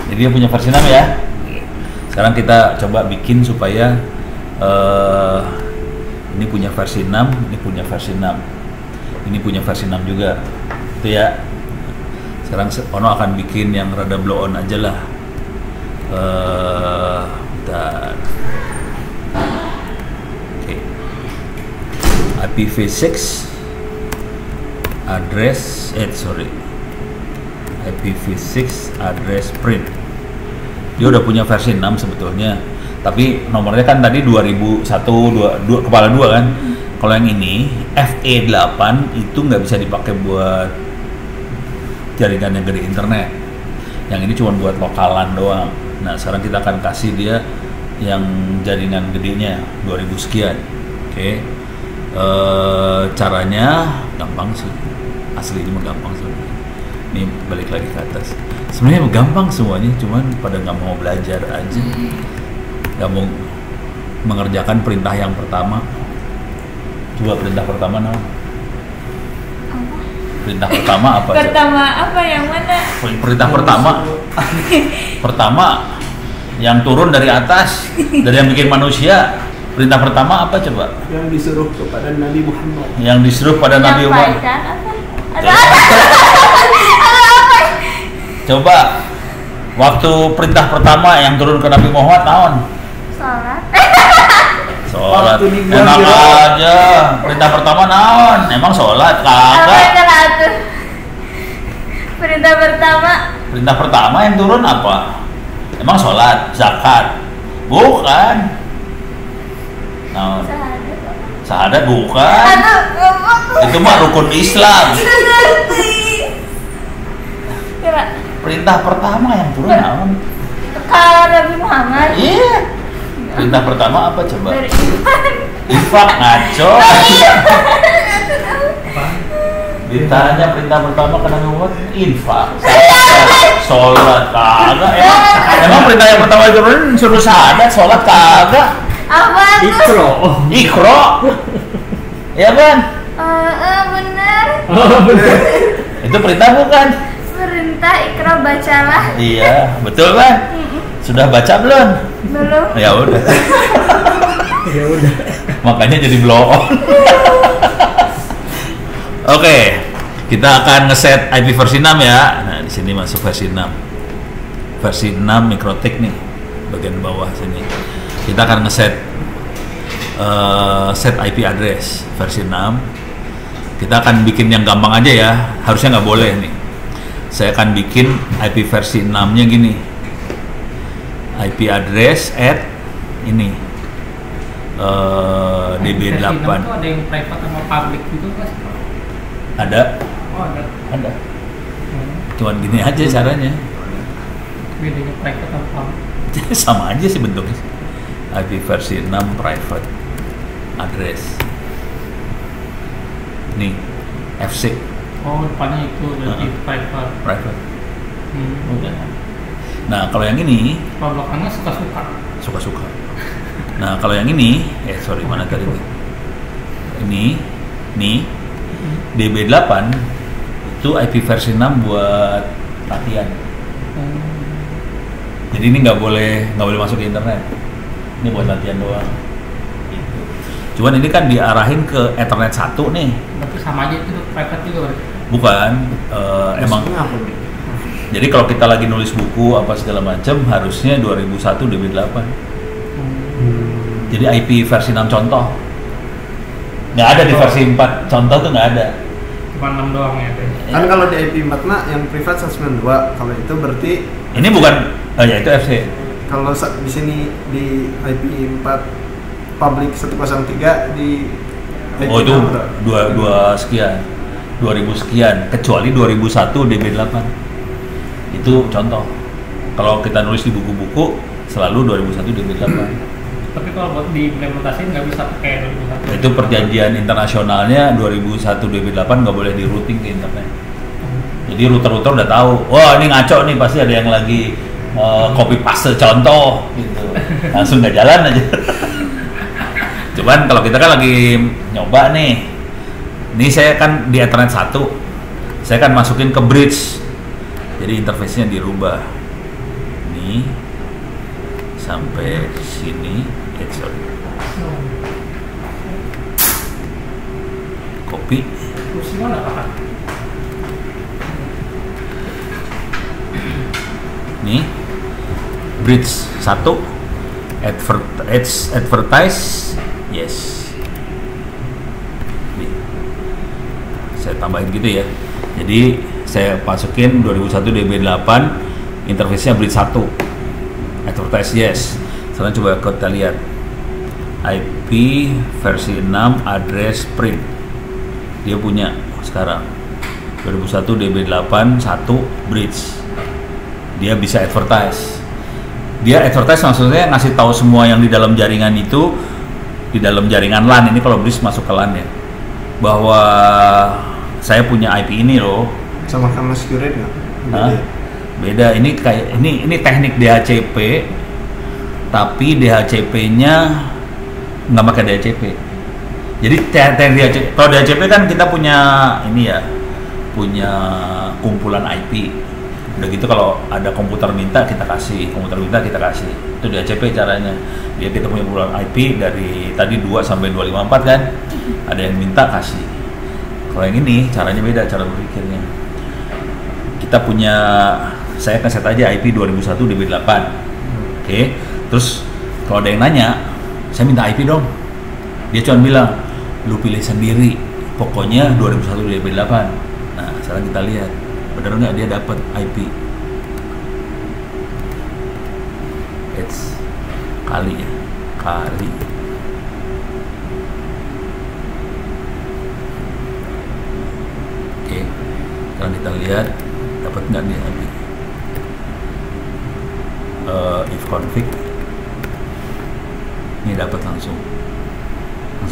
Jadi dia punya versi 6 ya. Sekarang kita coba bikin supaya ini punya versi 6, ini punya versi 6. Ini punya versi 6 juga. Itu ya. Sekarang Ono akan bikin yang rada blow on aja lah. Bentar. Oke. IPv6 address IPv6 address print. Dia udah punya versi 6 sebetulnya. Tapi nomornya kan tadi 2001 2 kepala 2 kan. Kalau yang ini FE8 itu nggak bisa dipakai buat jaringan yang gede internet. Yang ini cuma buat lokalan doang. Nah, sekarang kita akan kasih dia yang jaringan gedenya 2000 sekian. Oke. Caranya gampang sih. Asli ini gampang sebenarnya. Ini balik lagi ke atas. Sebenarnya gampang semuanya, cuman pada nggak mau belajar aja. Nggak mau mengerjakan perintah yang pertama. Coba perintah pertama no. Perintah pertama apa? Pertama apa yang mana? Perintah pertama yang turun dari atas, dari yang bikin manusia. Perintah pertama apa coba? Yang disuruh kepada Nabi Muhammad. Yang disuruh pada Nabi Muhammad. Menyampaikan apa? Coba waktu perintah pertama yang turun ke Nabi Muhammad tahun Sholat. sholat. Waktu dibuang Emang jauh. aja perintah pertama naon? Emang sholat Apa kagak? yang teratur? Perintah pertama. Perintah pertama yang turun apa? Emang sholat, zakat? Bukan. Naon? Syahadat bukan. Itu mah rukun Islam. Kira Perintah pertama yang turun naon? kalau Nabi Muhammad Iya. Perintah pertama apa coba? beriman. Infak ngaco. Ditanya perintah pertama ke Nabi Muhammad infak, sholat kagak. Emang perintah yang pertama itu suruh syahadat, sholat kagak. Apa tuh? Iqra. Ya kan? Benar. Itu perintah bukan? Perintah Iqra bacalah. Iya, betul kan? Sudah baca belum? Belum. Ya udah. Ya udah. Makanya jadi blow on. Oke, kita akan ngeset IP versi 6 ya. Nah, di sini masuk versi 6. Versi 6 Mikrotik nih, bagian bawah sini. Kita akan ngeset set IP address versi 6. Kita akan bikin yang gampang aja ya, harusnya nggak boleh nih. Saya akan bikin IP versi 6-nya gini. IP address at ini DB8. Versi 6 tuh ada yang private sama public gitu kan? Ada, Oh ada. ada. Cuman gini aja caranya. Bedanya private sama public. Sama aja sih bentuknya. IP versi 6 private address. Nih, FC Oh depannya itu berarti private. private. Udah. Nah, kalau yang ini Kalau belakangnya suka-suka. suka-suka. Nah, kalau yang ini, sorry mana tadi tuh? Ini, nih, DB8 itu IP versi 6 buat latihan. Jadi ini nggak boleh masuk ke internet. Ini buat latihan doang. Gitu. Cuman ini kan diarahin ke Ethernet 1 nih. Berarti sama aja itu private juga berarti. Bukan, emang. Maksudnya apa, Bro? Jadi kalau kita lagi nulis buku apa segala macam harusnya 2001 DB8. Jadi IP versi 6 contoh. Nggak ada di versi 4 contoh tuh nggak ada. Cuma 6 doang ya. Kan kalau di IP 4 yang privat 192, kalau itu berarti Ini bukan, ya itu FC. kalau di sini di IP 4 public 103 di IP Oh itu 6 dua sekian, 2000 sekian, kecuali 2001 DB8. Itu contoh. Kalau kita nulis di buku-buku selalu 2001 DB8. Tapi kalau buat diimplementasiin nggak bisa pakai 2001. Itu perjanjian internasionalnya 2001 DB8 nggak boleh di routing ke internet. Jadi router-router udah tahu, wah ini ngaco nih, pasti ada yang lagi copy paste contoh gitu. Langsung nggak jalan aja. Cuman kalau kita kan lagi nyoba nih, ini saya kan di Ethernet 1, saya kan masukin ke bridge, jadi interface-nya dirubah. Ini sampai sini, sorry. Copy. Terus gimana Pak? Nih, bridge 1, advertise, yes. Nih. Saya tambahin gitu ya. Jadi saya masukin 2001 DB8, interface-nya bridge 1, advertise, yes. Sekarang coba kita lihat IP versi 6 address print. Dia punya sekarang 2001 DB8 1 bridge. Dia bisa advertise. Dia advertise maksudnya ngasih tahu semua yang di dalam jaringan itu, di dalam jaringan LAN ini, kalau bridge masuk ke LAN ya, bahwa saya punya IP ini loh. sama security nggak? Hah? Beda. Ini kayak ini teknik DHCP, tapi DHCP-nya nggak pakai DHCP. Jadi teknik DHCP, kalau DHCP kan kita punya ini ya, punya kumpulan IP. Udah gitu kalau ada komputer minta kita kasih, itu DHCP caranya. Dia kita punya kumpulan IP dari tadi 2 sampai 254 kan, ada yang minta kasih. Kalau yang ini caranya beda, cara berpikirnya. Kita punya, saya ngeset aja IP 2001 DB8. Oke, terus kalau ada yang nanya, saya minta IP dong. Dia cuma bilang, lu pilih sendiri, pokoknya 2001 DB8. Nah, sekarang kita lihat, bener nggak dia dapat IP? It's kali ya, kali. Oke, sekarang kita lihat dapat nggak dia IP? If config, ini dapat langsung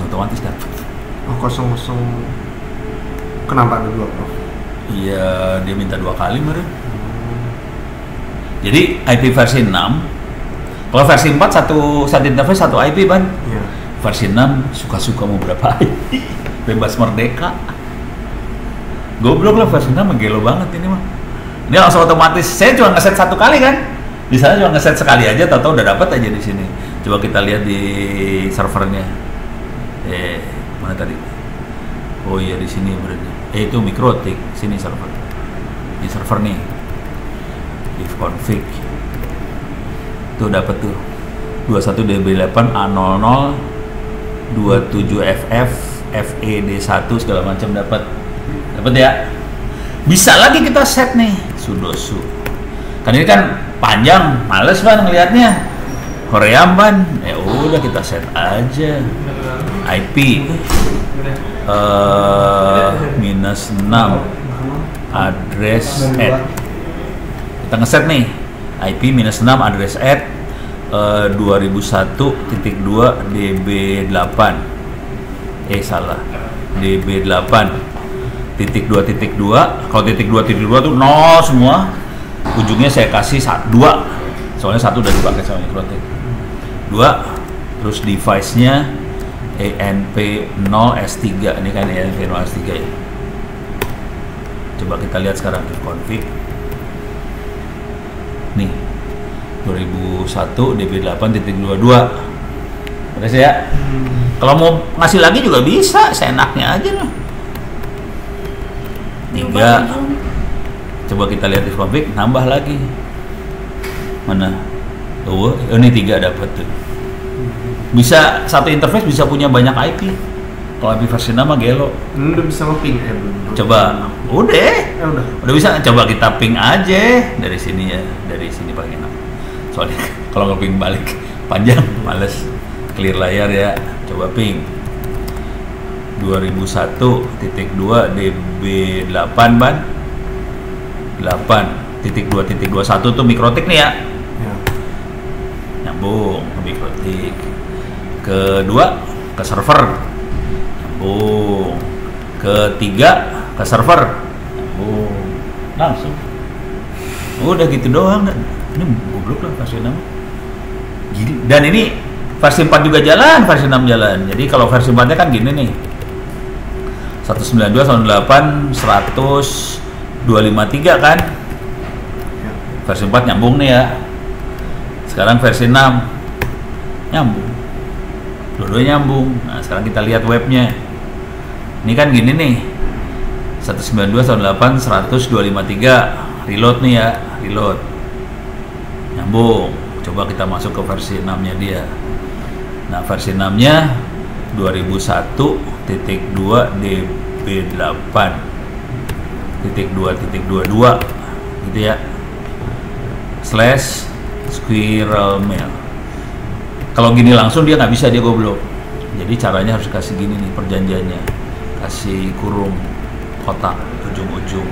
otomatis dapat. Oh, 00. Kenapa ada 2, Prof? Iya, dia minta 2 kali meren. Jadi IP versi 6, kalau versi 4 satu interface 1 IP ban. Iya. Versi 6 suka-suka mau berapa IP, bebas merdeka. Goblok lah, versi 6 gelo banget ini mah. Ini langsung otomatis. Saya cuma ngeset 1 kali kan. Di sana cuma ngeset sekali aja, tahu-tahu udah dapat aja di sini. Coba kita lihat di servernya. Mana tadi? Oh iya di sini berarti. Itu MikroTik, sini server. Di server nih. If config. Tuh dapat tuh. 21 DB8 A00 27FF FED1 segala macam dapat ya. Bisa lagi kita set nih sudosu. Kan ini kan panjang, males Ban ngelihatnya. Koream Ban, ya udah kita set aja. IP -6 address add. Kita ngeset nih IP -6 address add 2001.2 DB8. Salah. DB8 .2.2. Kalau .2.2 tuh 0 semua. Ujungnya saya kasih 2. Soalnya 1 udah dipakai sama Mikrotik. 2. Terus device-nya ENP0S3. Ini kan ENP0S3 ya. Coba kita lihat sekarang di config. Nih. 2001 DB8.22. Beres ya? Kalau mau ngasih lagi juga bisa, seenaknya aja lah. 3. Coba kita lihat di config, nambah lagi. Mana? Oh, ini 3 dapat tuh. Bisa satu interface bisa punya banyak IP. Kalau IP versi nama gelo. Udah bisa nge-ping belum? Coba, udah. Udah Bisa. Coba kita ping aja dari sini ya, dari sini pakai nama. Soalnya kalau nge-ping balik panjang, males. Clear layar ya. Coba ping 2001.2 DB8 Ban 8.2.21 tuh Mikrotik nih ya. Nyambung ke Mikrotik. Kedua ke server, nyambung. Ketiga ke server, nyambung. Langsung. Udah gitu doang. Ini goblok lah versi 6. Dan ini versi 4 juga jalan, versi 6 jalan. Jadi kalau versi 4-nya kan gini nih. 192.168.100.253 kan? Versi 4 nyambung nih ya. Sekarang versi 6 nyambung. Dua-duanya nyambung. Nah, sekarang kita lihat webnya. Ini kan gini nih. 192.168.100.253 reload nih ya, reload. Nyambung. Coba kita masuk ke versi 6-nya dia. Nah, versi 6-nya 2001.2 DB8.2.22 gitu ya. /squirrelmail. Kalau gini langsung dia nggak bisa, dia goblok. Jadi caranya harus kasih gini nih perjanjiannya. Kasih kurung kotak ujung-ujung.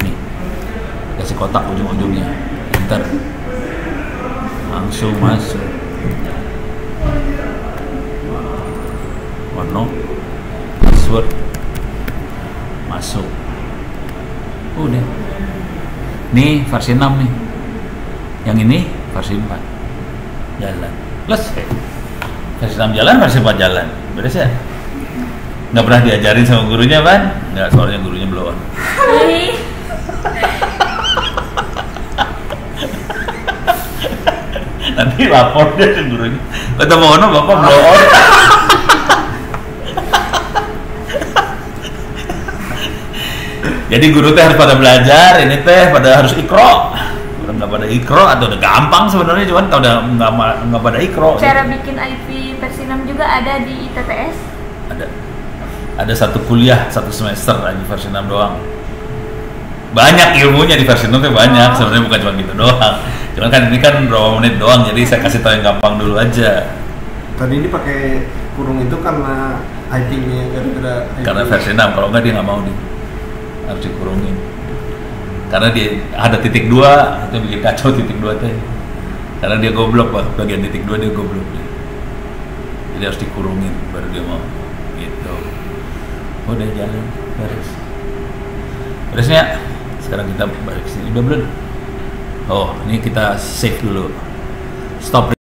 Nih. Kasih kotak ujung-ujungnya. Enter. Langsung masuk. Warna password masuk. Udah. Nih versi 6 nih. Yang ini versi 4 jalan. Plus versi 6 jalan, versi 4 jalan. Beres ya? Nggak pernah diajarin sama gurunya Ban? Nggak, soalnya gurunya blow on. Nanti lapor deh ke gurunya. Kata Mono, Bapak blow on. Jadi guru teh harus pada belajar, ini teh pada harus ikro. Udah nggak pada ikro atau udah gampang sebenarnya, cuman kalau udah nggak pada ikro. Cara bikin IP versi 6 juga ada di ITTS? Ada satu kuliah, satu semester aja versi 6 doang. Banyak ilmunya di versi 6 tuh banyak, sebenarnya bukan cuma gitu doang. Cuman kan ini kan berapa menit doang, jadi saya kasih tahu yang gampang dulu aja. Tadi ini pakai kurung itu karena IP-nya gara-gara IP. Karena versi 6, kalau nggak dia nggak mau nih. Harus dikurungin karena dia ada titik 2 itu bikin kacau titik 2 teh, karena dia goblok Pak, bagian titik 2 dia goblok, jadi harus dikurungin baru dia mau gitu. Udah jalan beresnya. Sekarang kita balik sini. Udah belum? Oh, ini kita save dulu, stop.